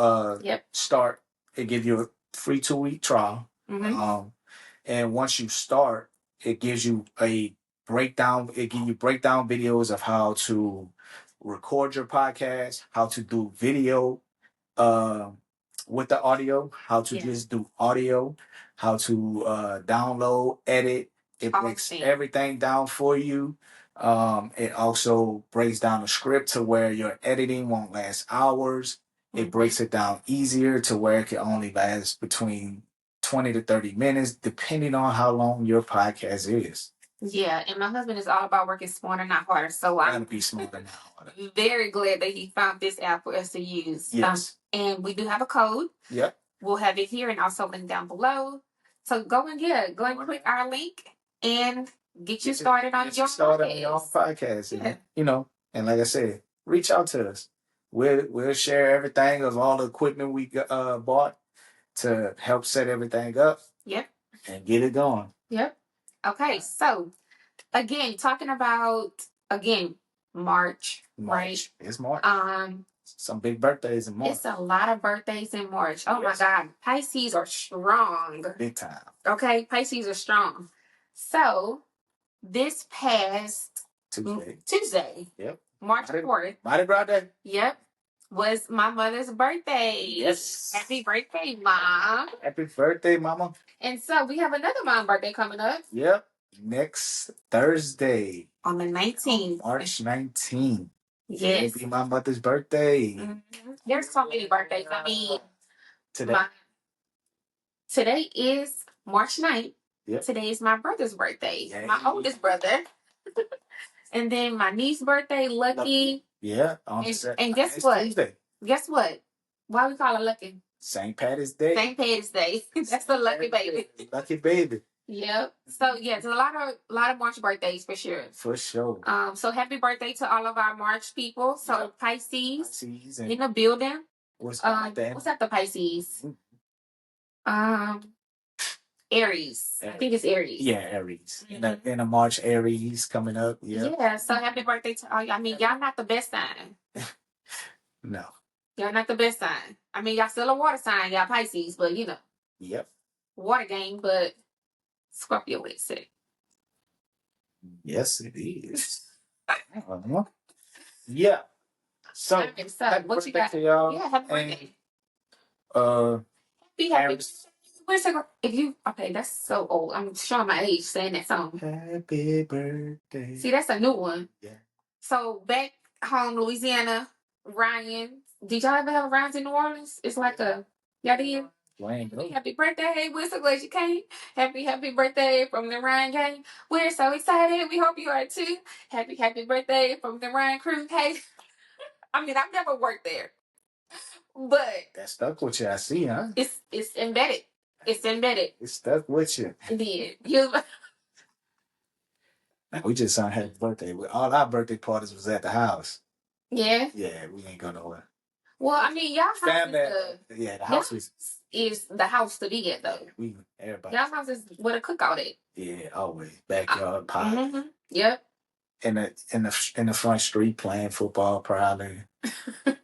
Speaker 1: start, it gives you a free 2-week trial. And once you start, it gives you a breakdown. It gives you breakdown videos of how to record your podcast, how to do video with the audio, how to just do audio, how to download, edit. It breaks everything down for you. It also breaks down the script to where your editing won't last hours. It breaks it down easier to where it can only last between 20 to 30 minutes, depending on how long your podcast is.
Speaker 2: Yeah, and my husband is all about working smarter, not harder. So I'm
Speaker 1: be smarter, not harder.
Speaker 2: Very glad that he found this app for us to use.
Speaker 1: Yes.
Speaker 2: And we do have a code.
Speaker 1: Yep.
Speaker 2: We'll have it here and also link down below. So go and click our link and get you started on your
Speaker 1: podcast. Yeah. And like I said, reach out to us. We'll share everything of all the equipment we bought to help set everything up.
Speaker 2: Yep.
Speaker 1: And get it going.
Speaker 2: Yep. Okay, so again, talking about March, right?
Speaker 1: It's March. Some big birthdays in March.
Speaker 2: It's a lot of birthdays in March. Oh my God, Pisces are strong.
Speaker 1: Big time.
Speaker 2: Okay, Pisces are strong. So this past Tuesday.
Speaker 1: Yep.
Speaker 2: March 4th.
Speaker 1: Mardi Gras Day.
Speaker 2: Yep. Was my mother's birthday.
Speaker 1: Yes.
Speaker 2: Happy birthday, Mom.
Speaker 1: Happy birthday, Mama.
Speaker 2: And so we have another mom birthday coming up.
Speaker 1: Yep. Next Thursday.
Speaker 2: On the 19th.
Speaker 1: March 19th.
Speaker 2: Yes.
Speaker 1: It'll be my mother's birthday.
Speaker 2: There's so many birthdays. I mean, today is March 9th. Yep. Today is my brother's birthday. Yay. My oldest brother. And then my niece's birthday, Lucky.
Speaker 1: Yeah.
Speaker 2: And guess what? Tuesday. Guess what? Why we call her Lucky?
Speaker 1: St. Patty's Day.
Speaker 2: St. Patty's Day. That's the lucky baby.
Speaker 1: Lucky baby.
Speaker 2: Yep. So yeah, there's a lot of March birthdays for sure.
Speaker 1: For sure.
Speaker 2: So happy birthday to all of our March people. So Pisces in the building. What's after Pisces? Aries. I think it's Aries.
Speaker 1: Yeah, Aries. In a March Aries coming up.
Speaker 2: Yeah. So happy birthday to all y'all. I mean, y'all not the best sign.
Speaker 1: No.
Speaker 2: Y'all not the best sign. I mean, y'all still a water sign, y'all Pisces, but
Speaker 1: Yep.
Speaker 2: Water gang, but Scorpio would say.
Speaker 1: Yes, it is. Yeah. So, happy
Speaker 2: what
Speaker 1: birthday
Speaker 2: you got?
Speaker 1: To y'all.
Speaker 2: Yeah, happy birthday.
Speaker 1: Be happy.
Speaker 2: That's so old. I'm showing my age saying that song.
Speaker 1: Happy birthday.
Speaker 2: See, that's a new one.
Speaker 1: Yeah.
Speaker 2: So back home, Louisiana, Ryan. Did y'all ever have Ryan's in New Orleans? It's like y'all did? Happy birthday. We're so glad you came. Happy birthday from the Ryan gang. We're so excited. We hope you are too. Happy birthday from the Ryan crew. Hey. I mean, I've never worked there. But
Speaker 1: that stuck with you, I see, huh?
Speaker 2: It's embedded. It's embedded.
Speaker 1: It stuck with you.
Speaker 2: It did.
Speaker 1: We just sang happy birthday. All our birthday parties was at the house.
Speaker 2: Yeah?
Speaker 1: Yeah, we ain't go nowhere.
Speaker 2: Well, I mean, y'all house
Speaker 1: the house
Speaker 2: is the house to be at, though.
Speaker 1: Everybody.
Speaker 2: Y'all house is where the cookout at.
Speaker 1: Yeah, always. Backyard pie.
Speaker 2: Mm-hmm. Yep.
Speaker 1: In the front street playing football, probably.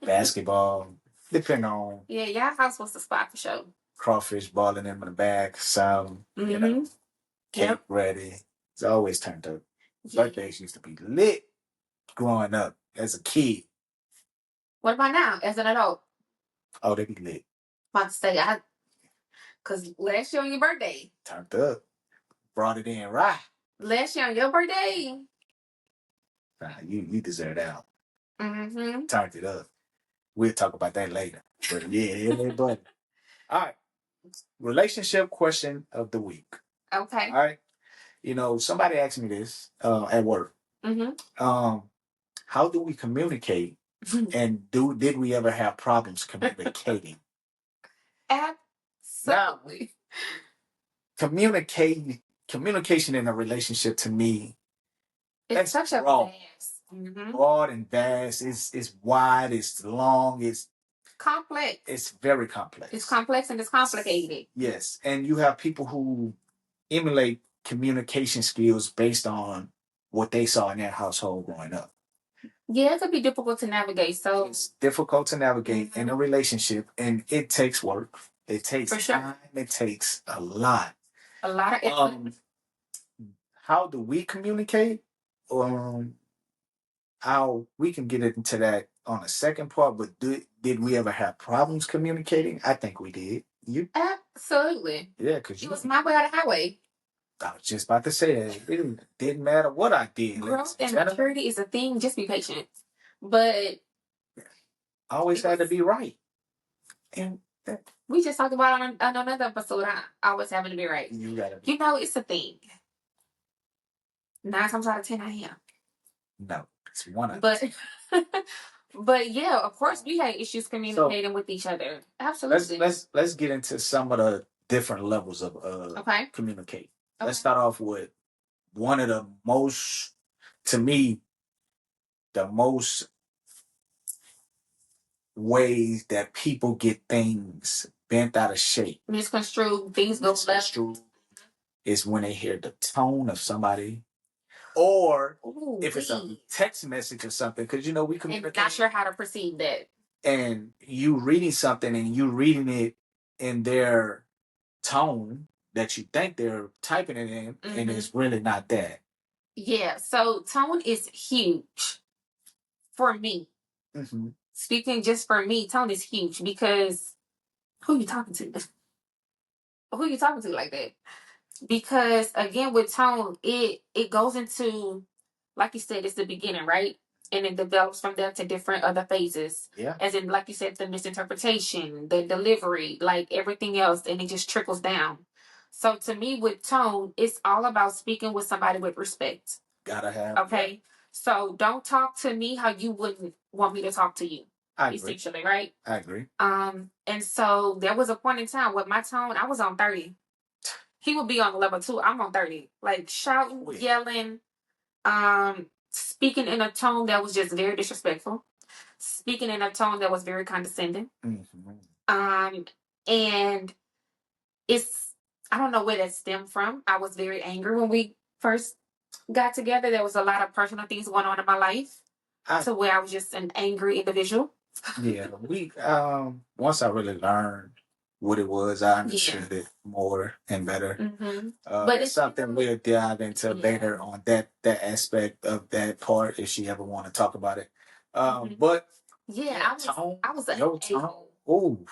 Speaker 1: Basketball. Depending on.
Speaker 2: Yeah, y'all house was the spot for sure.
Speaker 1: Crawfish balling in the back, some, cake ready. It's always turned up. Yeah. Birthdays used to be lit growing up as a kid.
Speaker 2: What about now, as an adult?
Speaker 1: Oh, they be lit.
Speaker 2: About to say, because last year on your birthday.
Speaker 1: Turned up. Brought it in right.
Speaker 2: Last year on your birthday.
Speaker 1: Nah, you deserve that.
Speaker 2: Mm-hmm.
Speaker 1: Turned it up. We'll talk about that later. But yeah, buddy. All right. Relationship question of the week.
Speaker 2: Okay.
Speaker 1: All right. Somebody asked me this at work.
Speaker 2: Mm-hmm.
Speaker 1: How do we communicate? And did we ever have problems communicating?
Speaker 2: Absolutely.
Speaker 1: Now, communication in a relationship to me
Speaker 2: It's such a vast.
Speaker 1: Broad and vast. It's wide. It's long. It's
Speaker 2: complex.
Speaker 1: It's very complex.
Speaker 2: It's complex and it's complicated.
Speaker 1: Yes, and you have people who emulate communication skills based on what they saw in their household growing up.
Speaker 2: Yeah, it could be difficult to navigate. So
Speaker 1: it's difficult to navigate in a relationship, and it takes work. It takes time. It takes a lot.
Speaker 2: A lot of effort.
Speaker 1: How do we communicate? How we can get into that on the second part, but did we ever have problems communicating? I think we did. You
Speaker 2: absolutely.
Speaker 1: Yeah, because
Speaker 2: it was my way or the highway.
Speaker 1: I was just about to say it didn't matter what I did.
Speaker 2: Growth and maturity is a thing. Just be patient. But
Speaker 1: always had to be right. And
Speaker 2: we just talked about on another episode. I always having to be right.
Speaker 1: You gotta.
Speaker 2: You know, it's a thing. 9 times out of 10, I am.
Speaker 1: No, it's one of.
Speaker 2: But yeah, of course, we had issues communicating with each other. Absolutely.
Speaker 1: Let's get into some of the different levels of communicate. Okay. Let's start off with one of the most, to me, the most ways that people get things bent out of shape.
Speaker 2: Misconstrued, things go left.
Speaker 1: Is when they hear the tone of somebody. Or if it's a text message or something, because we communicate.
Speaker 2: And not sure how to perceive that.
Speaker 1: And you reading something and you reading it in their tone that you think they're typing it in, and it's really not that.
Speaker 2: Yeah, so tone is huge for me. Speaking just for me, tone is huge because who you talking to? Who you talking to like that? Because again, with tone, it goes into, like you said, it's the beginning, right? And it develops from there to different other phases.
Speaker 1: Yeah.
Speaker 2: As in, like you said, the misinterpretation, the delivery, like everything else, and it just trickles down. So to me, with tone, it's all about speaking with somebody with respect.
Speaker 1: Gotta have.
Speaker 2: Okay. Yeah. So don't talk to me how you wouldn't want me to talk to you.
Speaker 1: I agree.
Speaker 2: Essentially, right?
Speaker 1: I agree.
Speaker 2: And so there was a point in time with my tone, I was on 30. He would be on level 2. I'm on 30. Like shouting, yelling, speaking in a tone that was just very disrespectful. Speaking in a tone that was very condescending. And it's, I don't know where that stemmed from. I was very angry when we first got together. There was a lot of personal things going on in my life to where I was just an angry individual.
Speaker 1: Yeah, once I really learned what it was, I understood it more and better. But it's something we'll dive into later on that aspect of that part if she ever want to talk about it. But
Speaker 2: yeah, I was
Speaker 1: your tone. Oh,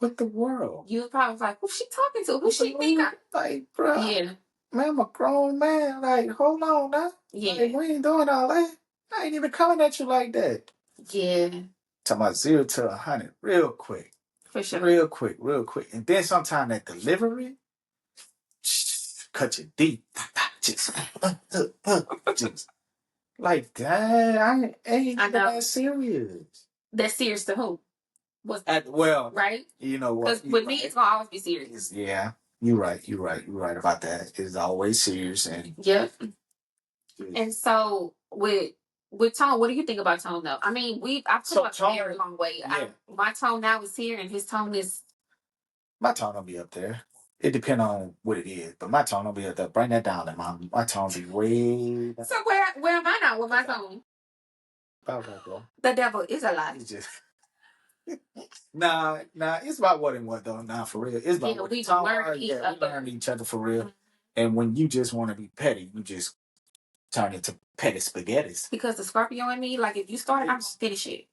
Speaker 1: what the world?
Speaker 2: You probably was like, who's she talking to? Who's she think?
Speaker 1: Like, bro. Yeah. Man, I'm a grown man. Like, hold on now. Yeah. Like, we ain't doing all that. I ain't even coming at you like that.
Speaker 2: Yeah.
Speaker 1: Talking about 0 to 100 real quick.
Speaker 2: For sure.
Speaker 1: Real quick. And then sometimes that delivery, cut you deep. Just like that. I ain't that serious.
Speaker 2: That's serious to who?
Speaker 1: Right? You know what?
Speaker 2: Because with me, it's gonna always be serious.
Speaker 1: Yeah, you're right about that. It's always serious, and
Speaker 2: yep. And so with tone, what do you think about tone though? I mean, I've come a very long way. Yeah. My tone now is here, and his tone is.
Speaker 1: My tone will be up there. It depends on what it is, but my tone will be up there. Bring that down, and my tone be way.
Speaker 2: So where am I now with my tone? The devil is a lie.
Speaker 1: Nah, it's about what and what though. Nah, for real. It's about what we learn each other for real. And when you just want to be petty, you just turn into petty spaghettis.
Speaker 2: Because the Scorpio in me, like if you start, I'm gonna finish it.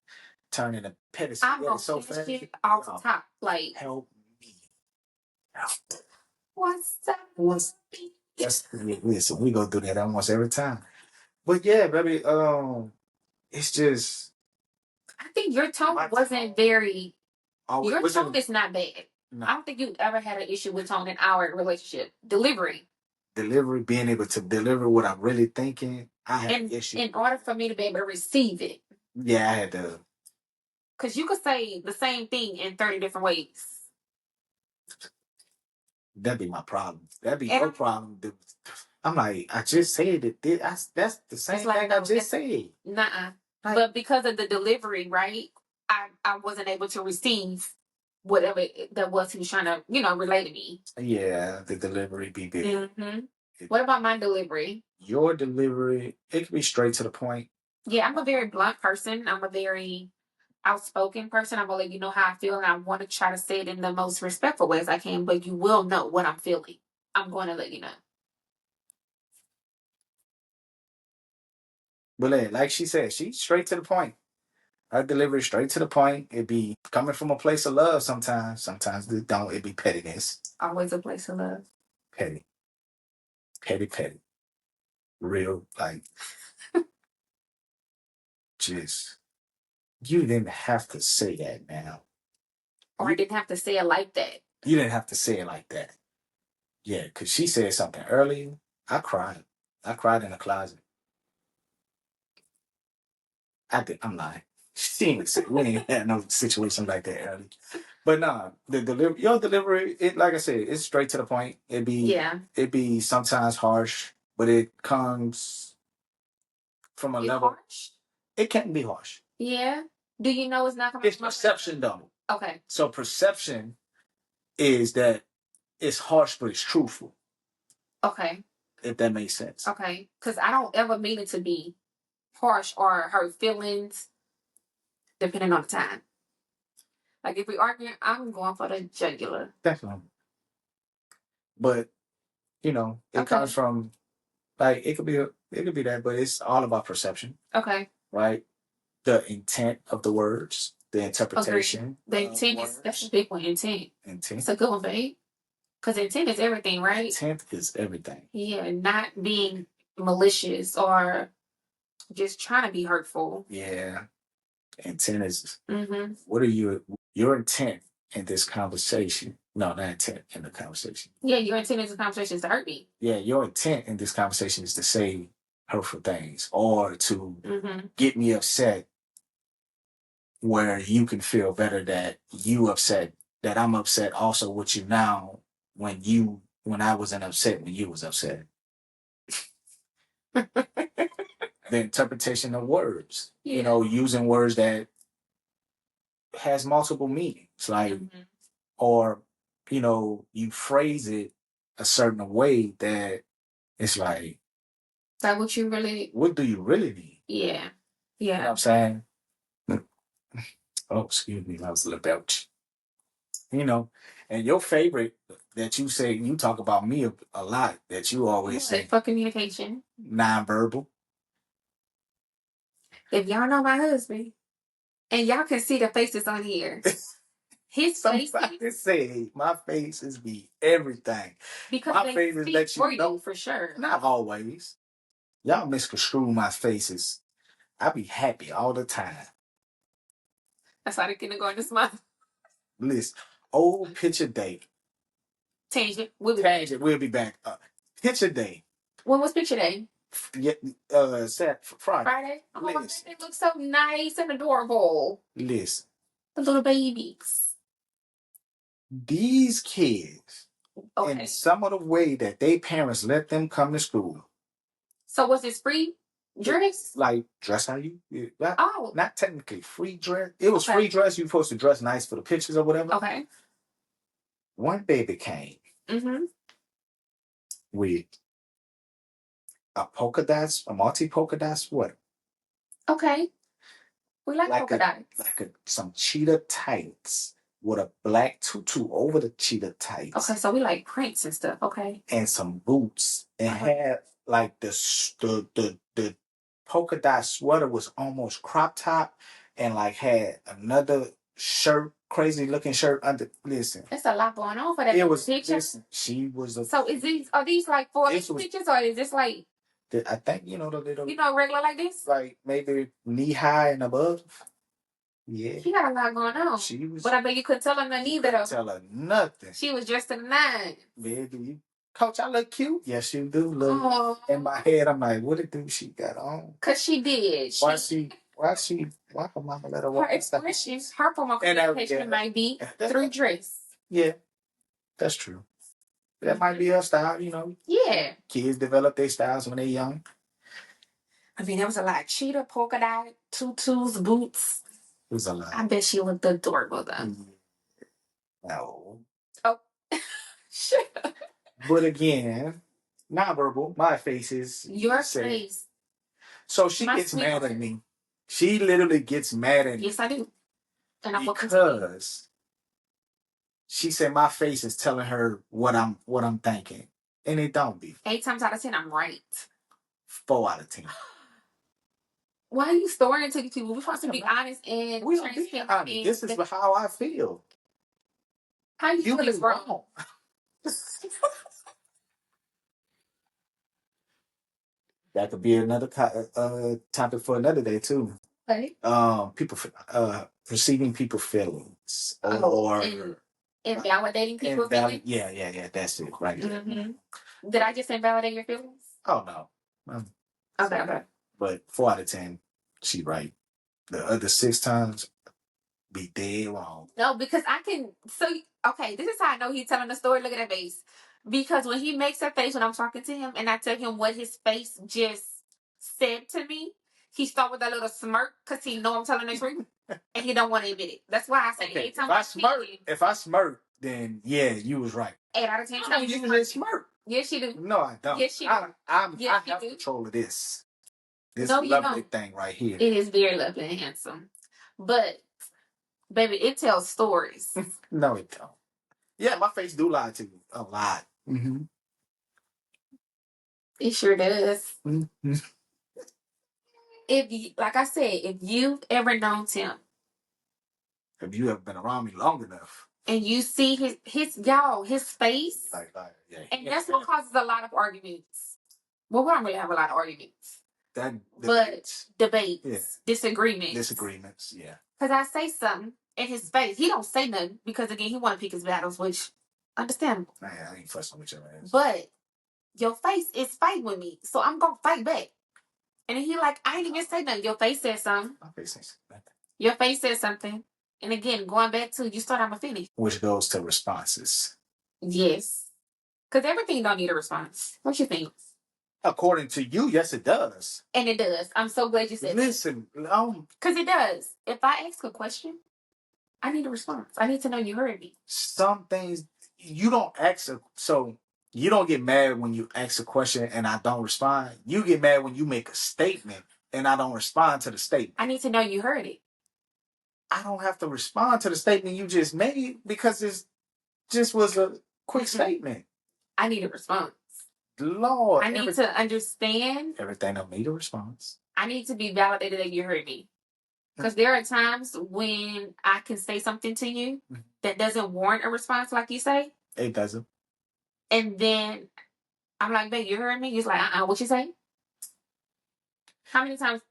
Speaker 1: Turn into petty spaghetti so fast. I'm gonna finish it
Speaker 2: off the top. Like
Speaker 1: help me.
Speaker 2: What's up?
Speaker 1: Listen, we go through that almost every time. But yeah, baby, it's just.
Speaker 2: I think your tone wasn't very. Your tone is not bad. No. I don't think you ever had an issue with tone in our relationship. Delivery,
Speaker 1: being able to deliver what I'm really thinking. I had an issue.
Speaker 2: In order for me to be able to receive it.
Speaker 1: Yeah, I had to.
Speaker 2: Because you could say the same thing in 30 different ways.
Speaker 1: That'd be my problem. That'd be your problem. I'm like, I just said it. That's the same thing I just said.
Speaker 2: Nuh-uh. But because of the delivery, right? I wasn't able to receive whatever that was he was trying to, relay to me.
Speaker 1: Yeah, the delivery be big.
Speaker 2: Mm-hmm. What about my delivery?
Speaker 1: Your delivery, it can be straight to the point.
Speaker 2: Yeah, I'm a very blunt person. I'm a very outspoken person. I'm gonna let you know how I feel, and I want to try to say it in the most respectful ways I can, but you will know what I'm feeling. I'm going to let you know.
Speaker 1: But like she said, she's straight to the point. Her delivery straight to the point. It be coming from a place of love sometimes. Sometimes it don't. It be pettiness.
Speaker 2: Always a place of love.
Speaker 1: Petty. Petty. Real, like, just, you didn't have to say that now.
Speaker 2: Or I didn't have to say it like that.
Speaker 1: You didn't have to say it like that. Yeah, because she said something earlier. I cried. I cried in the closet. I'm lying. We ain't had no situation like that early. But nah, your delivery, it, like I said, it's straight to the point. It be sometimes harsh, but it comes from a level. Harsh? It can be harsh.
Speaker 2: Yeah. Do you know it's not coming
Speaker 1: It's perception though.
Speaker 2: Okay.
Speaker 1: So perception is that it's harsh, but it's truthful. Okay. If that makes sense.
Speaker 2: Okay. Because I don't ever mean it to be harsh or hurt feelings, depending on the time. Like if we arguing, I'm going for the jugular.
Speaker 1: Definitely. But it comes from, like, it could be that, but it's all about perception. Okay. Right? The intent of the words, the interpretation.
Speaker 2: The intent that's a big one. Intent. It's a good one, babe. Because intent is everything, right?
Speaker 1: Intent is everything.
Speaker 2: Yeah, not being malicious or just trying to be hurtful.
Speaker 1: Yeah. Intent is, what are your intent in this conversation? No, not intent in the conversation.
Speaker 2: Yeah, your intent in this conversation is to hurt me.
Speaker 1: Yeah, your intent in this conversation is to say hurtful things or to get me upset where you can feel better that I'm upset also with you now when I wasn't upset when you was upset. The interpretation of words, using words that has multiple meanings, like, or, you phrase it a certain way that it's like,
Speaker 2: that
Speaker 1: what do you really mean?
Speaker 2: Yeah.
Speaker 1: You know what I'm saying? Oh, excuse me, that was a little belch. And your favorite that you say, you talk about me a lot, that you always say.
Speaker 2: For communication.
Speaker 1: Nonverbal.
Speaker 2: If y'all know my husband, and y'all can see the faces on here. His face.
Speaker 1: Somebody say my faces be everything.
Speaker 2: Because my faces let you know. For sure.
Speaker 1: Not always. Y'all misconstrue my faces. I be happy all the time.
Speaker 2: That's why they can go in this month.
Speaker 1: Listen, old picture day.
Speaker 2: Tangent.
Speaker 1: We'll be back. Picture day.
Speaker 2: When was picture day?
Speaker 1: Yeah, Friday.
Speaker 2: Friday? Oh, they look so nice and adorable.
Speaker 1: Listen.
Speaker 2: The little babies.
Speaker 1: These kids, in some of the way that they parents let them come to school.
Speaker 2: So was this free dress?
Speaker 1: Like, dress how you... Not technically free dress. It was free dress. You're supposed to dress nice for the pictures or whatever.
Speaker 2: Okay.
Speaker 1: One baby came with a multi-polka dot sweater.
Speaker 2: Okay. We like polka dots.
Speaker 1: Like some cheetah tights with a black tutu over the cheetah tights.
Speaker 2: Okay, so we like prints and stuff. Okay.
Speaker 1: And some boots. And had like the polka dot sweater was almost crop top and like had another shirt, crazy looking shirt under. Listen.
Speaker 2: There's a lot going on for that picture.
Speaker 1: Listen, she was a...
Speaker 2: So are these like for pictures or is this like...
Speaker 1: I think, the little...
Speaker 2: regular like this?
Speaker 1: Like maybe knee high and above. Yeah.
Speaker 2: She got a lot going on. But I bet you couldn't tell her nothing either, though.
Speaker 1: Tell her nothing.
Speaker 2: She was dressed to the nines.
Speaker 1: Baby, Coach, I look cute. Yes, you do look. In my head, I'm like, what do she got on?
Speaker 2: Because she did.
Speaker 1: Why her mama let her walk?
Speaker 2: Her expression, her form of communication might be through dress.
Speaker 1: Yeah, that's true. That might be her style, you know.
Speaker 2: Yeah.
Speaker 1: Kids develop their styles when they're young.
Speaker 2: I mean, there was a lot of cheetah, polka dot, tutus, boots.
Speaker 1: It was a lot.
Speaker 2: I bet she looked adorable though.
Speaker 1: No.
Speaker 2: Oh, shit.
Speaker 1: But again, nonverbal, my face is
Speaker 2: your face.
Speaker 1: So she gets mad at me. She literally gets mad at me.
Speaker 2: Yes, I do. And
Speaker 1: because she said my face is telling her what I'm thinking, and it don't be.
Speaker 2: 8 times out of 10, I'm right.
Speaker 1: 4 out of 10.
Speaker 2: Why are you storing to people? We're supposed to be honest and transparent.
Speaker 1: This is how I feel.
Speaker 2: How you feel is wrong.
Speaker 1: That could be another topic for another day too.
Speaker 2: Right.
Speaker 1: People perceiving people's feelings
Speaker 2: or invalidating people's feelings.
Speaker 1: Yeah. That's it, right?
Speaker 2: Mm-hmm. Did I just invalidate your feelings?
Speaker 1: Oh no.
Speaker 2: Okay.
Speaker 1: But 4 out of 10, she right. The other 6 times, be dead wrong.
Speaker 2: No, because I can. So okay, this is how I know he's telling the story. Look at that face. Because when he makes a face when I'm talking to him, and I tell him what his face just said to me, he start with a little smirk because he know I'm telling the truth, and he don't want to admit it. That's why I say
Speaker 1: okay, if I smirk, then yeah, you was right.
Speaker 2: 8 out of 10.
Speaker 1: I don't usually smirk.
Speaker 2: Yes, you do.
Speaker 1: No, I don't.
Speaker 2: Yes, you do.
Speaker 1: I have control of this. This lovely thing right here.
Speaker 2: It is very lovely and handsome, but baby, it tells stories.
Speaker 1: No, it don't. Yeah, my face do lie to you a lot. Mm-hmm.
Speaker 2: It sure does.
Speaker 1: Mm-hmm.
Speaker 2: Like I said, if you've ever known Tim,
Speaker 1: if you have been around me long enough,
Speaker 2: and you see his face,
Speaker 1: yeah,
Speaker 2: and that's what causes a lot of arguments. Well, we don't really have a lot of arguments. Debates,
Speaker 1: disagreements, yeah.
Speaker 2: Because I say something in his face, he don't say nothing because again he want to pick his battles, which understandable.
Speaker 1: I ain't fussing with your ass.
Speaker 2: But your face is fighting with me, so I'm gonna fight back. And he like, I ain't even say nothing. Your face said something.
Speaker 1: My face ain't said nothing.
Speaker 2: Your face said something. And again, going back to you start, I'm a finish.
Speaker 1: Which goes to responses.
Speaker 2: Yes. Because everything don't need a response. What you think?
Speaker 1: According to you, yes, it does.
Speaker 2: And it does. I'm so glad you said that.
Speaker 1: Listen,
Speaker 2: because it does. If I ask a question, I need a response. I need to know you heard me.
Speaker 1: Some things you don't ask, so you don't get mad when you ask a question and I don't respond. You get mad when you make a statement and I don't respond to the statement.
Speaker 2: I need to know you heard it.
Speaker 1: I don't have to respond to the statement you just made because it just was a quick statement.
Speaker 2: I need a response.
Speaker 1: Lord,
Speaker 2: I need to understand.
Speaker 1: Everything don't need a response.
Speaker 2: I need to be validated that you heard me. Because there are times when I can say something to you that doesn't warrant a response, like you say.
Speaker 1: It doesn't.
Speaker 2: And then I'm like, babe, you heard me? He's like, what you say? How many times?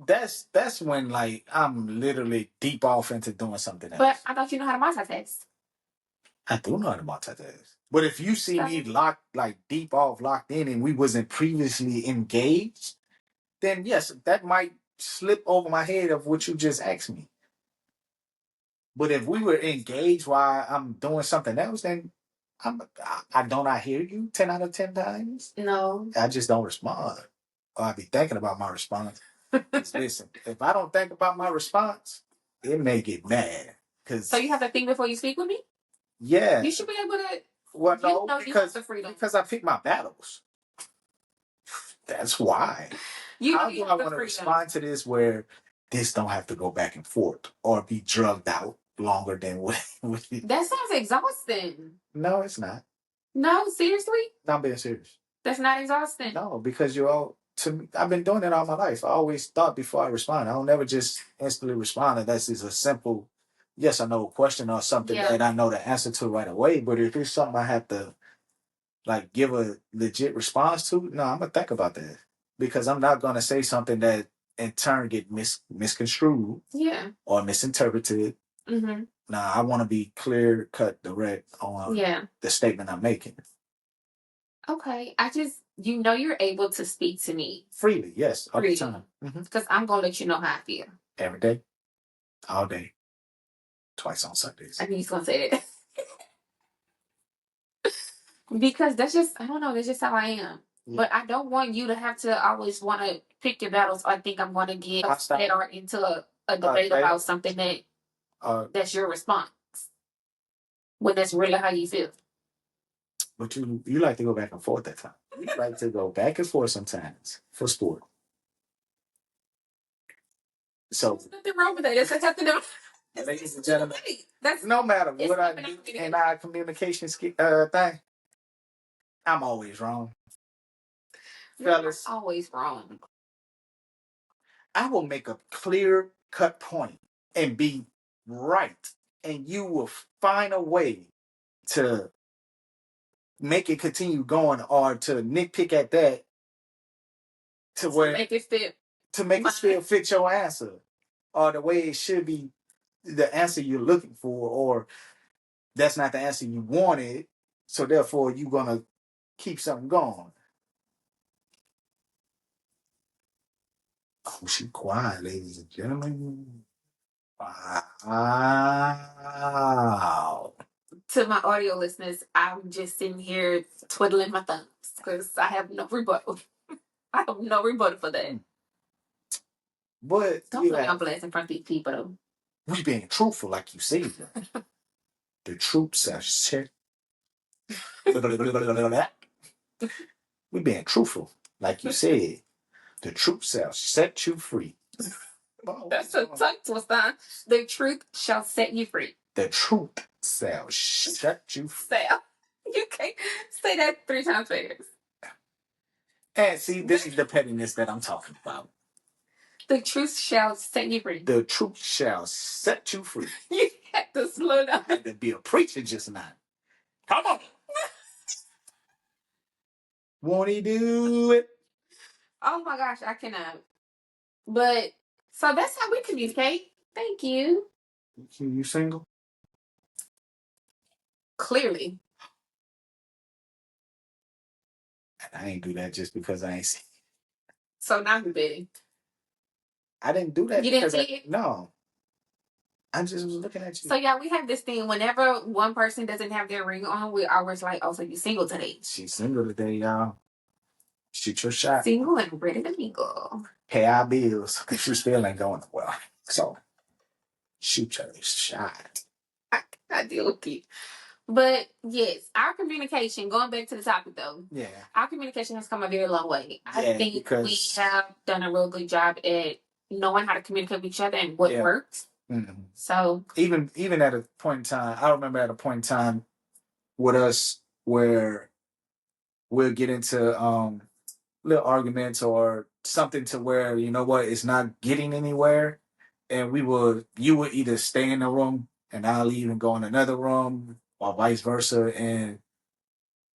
Speaker 1: That's when like I'm literally deep off into doing something else.
Speaker 2: But I thought you know how to multitask.
Speaker 1: I do know how to multitask. But if you see me locked in, and we wasn't previously engaged, then yes, that might slip over my head of what you just asked me. But if we were engaged while I'm doing something else, then I don't hear you 10 out of 10 times.
Speaker 2: No.
Speaker 1: I just don't respond. Or I be thinking about my response. Listen, if I don't think about my response, it may get mad.
Speaker 2: So you have to think before you speak with me?
Speaker 1: Yeah.
Speaker 2: You should be able to.
Speaker 1: Well, no, because I pick my battles. That's why. How do I want to respond to this where this don't have to go back and forth or be drugged out longer than what
Speaker 2: That sounds exhausting.
Speaker 1: No, it's not.
Speaker 2: No, seriously?
Speaker 1: No, I'm being serious.
Speaker 2: That's not exhausting.
Speaker 1: No, because I've been doing it all my life. I always thought before I respond. I don't never just instantly respond unless it's a simple yes or no question or something that I know the answer to right away. But if it's something I have to like give a legit response to, no, I'm gonna think about that. Because I'm not gonna say something that in turn get misconstrued or misinterpreted. Mm-hmm. Nah, I want to be clear, cut, direct on the statement I'm making.
Speaker 2: Okay, you're able to speak to me
Speaker 1: freely, yes, all the time.
Speaker 2: Because I'm gonna let you know how I feel
Speaker 1: every day, all day, twice on Sundays.
Speaker 2: I knew he's gonna say that. Because that's just, I don't know, that's just how I am. Yeah. But I don't want you to have to always want to pick your battles. I think I'm going to get upset or into a debate about something that's your response. When that's really how you feel.
Speaker 1: But you like to go back and forth that time. You like to go back and forth sometimes for sport. So
Speaker 2: there's nothing wrong with that. It's nothing to
Speaker 1: ladies and gentlemen, that's no matter what I do in our communication thing, I'm always wrong. Fellas,
Speaker 2: always wrong.
Speaker 1: I will make a clear cut point and be right, and you will find a way to make it continue going or to nitpick at that to where
Speaker 2: make it fit.
Speaker 1: To make it still fit your answer or the way it should be, the answer you're looking for, or that's not the answer you wanted, so therefore you're gonna keep something going. Oh, she quiet, ladies and gentlemen. Wow.
Speaker 2: To my audio listeners, I'm just sitting here twiddling my thumbs because I have no rebuttal. I have no rebuttal for that.
Speaker 1: But
Speaker 2: don't put me on blast in front of these people, though.
Speaker 1: We being truthful, like you say. The troops are shit. We being truthful, like you said. The truth shall set you free.
Speaker 2: That's a tongue twister. The truth shall set you free.
Speaker 1: The truth shall set you free.
Speaker 2: You can't say that 3 times fast.
Speaker 1: And see, this is the pettiness that I'm talking about.
Speaker 2: The truth shall set you free.
Speaker 1: The truth shall set you free.
Speaker 2: You had to slow down.
Speaker 1: I had to be a preacher just now. Come on. Won't he do it?
Speaker 2: Oh my gosh, I cannot. But, so that's how we communicate. Thank you.
Speaker 1: You single?
Speaker 2: Clearly.
Speaker 1: I ain't do that just because I ain't see.
Speaker 2: So now you're betting.
Speaker 1: I didn't do that.
Speaker 2: You didn't see it?
Speaker 1: No. I just was looking at you.
Speaker 2: So yeah, we have this thing. Whenever one person doesn't have their ring on, we're always like, "Oh, so you single today?"
Speaker 1: She's single today, y'all. Shoot your shot.
Speaker 2: Single and ready to mingle.
Speaker 1: Pay our bills because she still ain't going well. So shoot your shot.
Speaker 2: I deal with it. But yes, our communication, going back to the topic though, our communication has come a very long way. I think we have done a real good job at knowing how to communicate with each other and what works. Mm-hmm. So
Speaker 1: even at a point in time, I remember at a point in time with us where we'll get into little arguments or something to where, you know what, it's not getting anywhere, and you would either stay in the room and I'll leave and go in another room or vice versa, and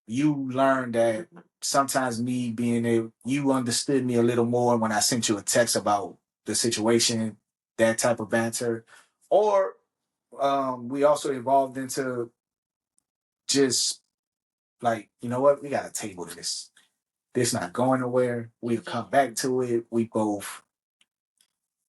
Speaker 1: you learned that sometimes you understood me a little more when I sent you a text about the situation, that type of banter. Or we also evolved into just like, you know what, we got to table this. This not going nowhere. We'll come back to it. We both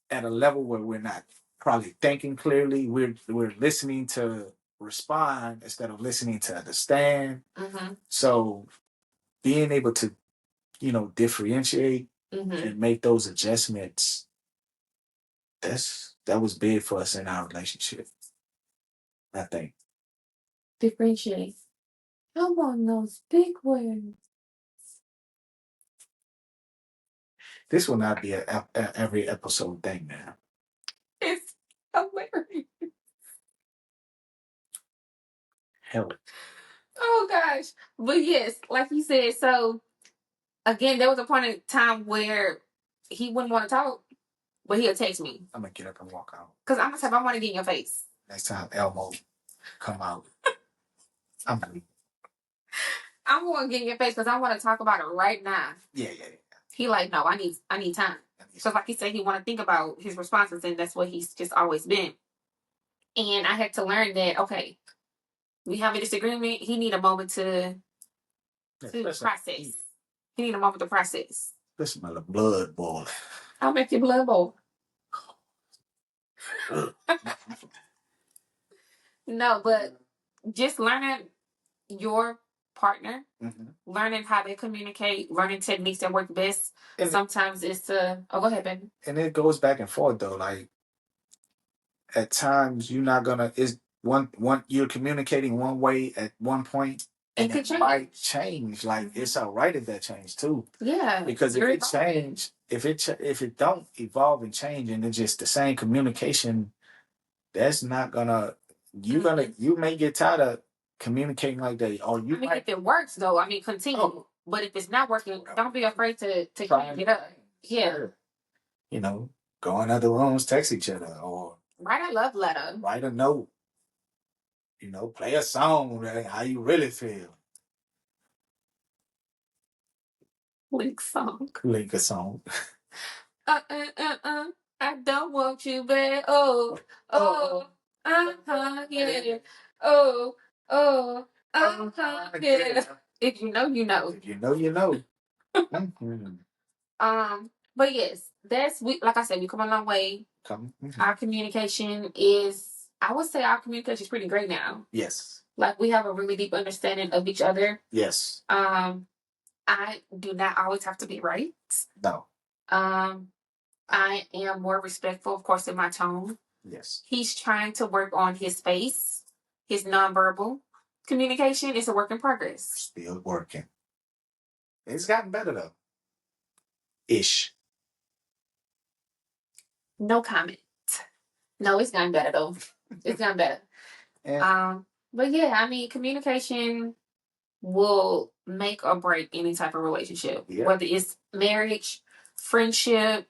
Speaker 1: at a level where we're not probably thinking clearly. We're listening to respond instead of listening to understand. Mm-hmm. So being able to, differentiate and make those adjustments, that was big for us in our relationship, I think.
Speaker 2: Differentiate. I want those big words.
Speaker 1: This will not be a every episode thing now.
Speaker 2: It's hilarious.
Speaker 1: Hell.
Speaker 2: Oh gosh. But yes, like you said, so again, there was a point in time where he wouldn't want to talk, but he'll text me.
Speaker 1: I'm gonna get up and walk out.
Speaker 2: Because I'm gonna say, I want to get in your face.
Speaker 1: Next time Elmo come out. I'm gonna
Speaker 2: get in your face because I want to talk about it right now.
Speaker 1: Yeah.
Speaker 2: He like, no, I need time. So like he said, he want to think about his responses, and that's what he's just always been. And I had to learn that, okay, we have a disagreement. He need a moment to process. He need a moment to process.
Speaker 1: Listen, my blood boil.
Speaker 2: I'll make your blood boil. No, but just learning your partner, learning how they communicate, learning techniques that work best. And sometimes it's go ahead, baby.
Speaker 1: And it goes back and forth though. Like at times you're not gonna is one you're communicating one way at one point. And it might change. Like it's all right if that change too.
Speaker 2: Yeah.
Speaker 1: Because if it change, if it don't evolve and change, and it's just the same communication, that's not gonna. You may get tired of communicating like that, or you.
Speaker 2: If it works though, continue. Oh. But if it's not working, don't be afraid to change it up. Yeah.
Speaker 1: Go in other rooms, text each other, or
Speaker 2: write a love letter.
Speaker 1: Write a note. Play a song. How you really feel.
Speaker 2: Link song.
Speaker 1: Link a song.
Speaker 2: I don't want you back. Yeah. Yeah. If you know, you know.
Speaker 1: If you know, you know.
Speaker 2: But yes, like I said, we come a long way. Our communication I would say our communication is pretty great now.
Speaker 1: Yes.
Speaker 2: Like we have a really deep understanding of each other.
Speaker 1: Yes.
Speaker 2: I do not always have to be right.
Speaker 1: No.
Speaker 2: I am more respectful, of course, in my tone.
Speaker 1: Yes.
Speaker 2: He's trying to work on his face, his nonverbal communication is a work in progress.
Speaker 1: Still working. It's gotten better though. Ish.
Speaker 2: No comment. No, it's gotten better though. It's gotten better. Yeah. But yeah, communication will make or break any type of relationship. Yeah. Whether it's marriage, friendship,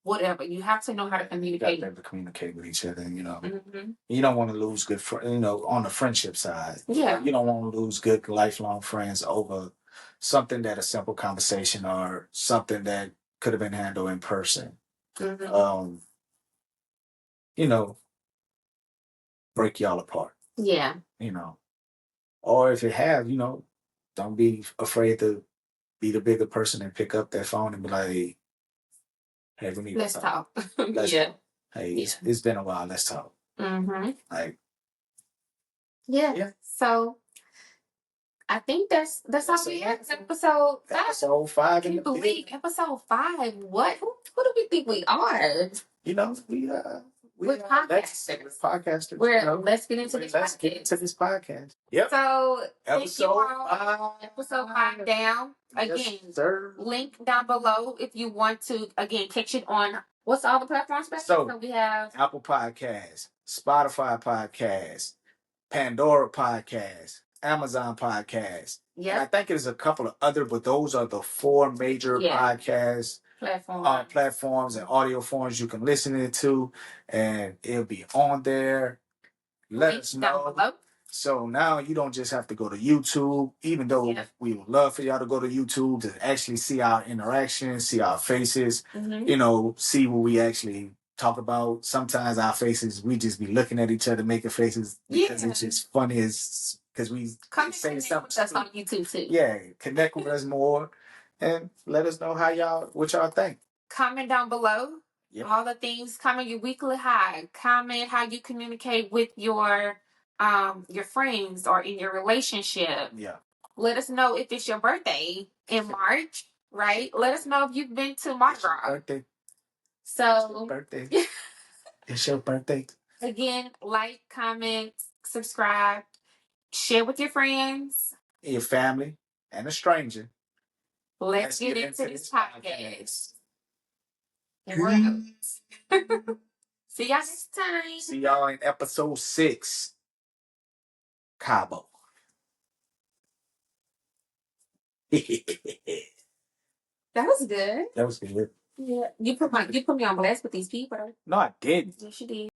Speaker 2: whatever. You have to know how to communicate.
Speaker 1: You have to communicate with each other, You don't want to lose good friends, on the friendship side.
Speaker 2: Yeah.
Speaker 1: You don't want to lose good lifelong friends over something that a simple conversation or something that could have been handled in person. Break y'all apart.
Speaker 2: Yeah.
Speaker 1: Or if you have, don't be afraid to be the bigger person and pick up that phone and be like, hey, we need
Speaker 2: Let's
Speaker 1: to
Speaker 2: talk.
Speaker 1: Yeah. Hey, it's been a while. Let's talk. Like.
Speaker 2: Yeah. So I think that's all we have. Episode 5.
Speaker 1: Episode 5.
Speaker 2: Can you believe episode 5? What? Who do we think we are?
Speaker 1: We're podcasters.
Speaker 2: Let's get into this podcast.
Speaker 1: Yep.
Speaker 2: So
Speaker 1: episode 5.
Speaker 2: Episode 5 down. Again, link down below if you want to catch it on what's all the platforms back? So we have
Speaker 1: Apple Podcasts, Spotify Podcasts, Pandora Podcasts, Amazon Podcasts. Yeah. I think there's a couple of other, but those are the 4 major podcast platforms and audio forms you can listen to, and it'll be on there. Let us know. So now you don't just have to go to YouTube, even though we would love for y'all to go to YouTube to actually see our interactions, see our faces, see what we actually talk about. Sometimes our faces, we just be looking at each other, making faces because it's just funny because we say something.
Speaker 2: That's on YouTube too.
Speaker 1: Yeah, connect with us more and let us know what y'all think.
Speaker 2: Comment down below. Yep. All the things. Comment your weekly high. Comment how you communicate with your friends or in your relationship.
Speaker 1: Yeah.
Speaker 2: Let us know if it's your birthday in March, right? Let us know if you've been to Mardi Gras.
Speaker 1: Birthday.
Speaker 2: So
Speaker 1: birthday. It's your birthday.
Speaker 2: Again, like, comment, subscribe, share with your friends,
Speaker 1: your family, and a stranger.
Speaker 2: Let's get into this podcast. And we're out. See y'all next time.
Speaker 1: See y'all in episode 6. Cabo.
Speaker 2: That was good.
Speaker 1: That was good.
Speaker 2: Yeah. You put me on blast with these people.
Speaker 1: No, I didn't.
Speaker 2: Yes, you did.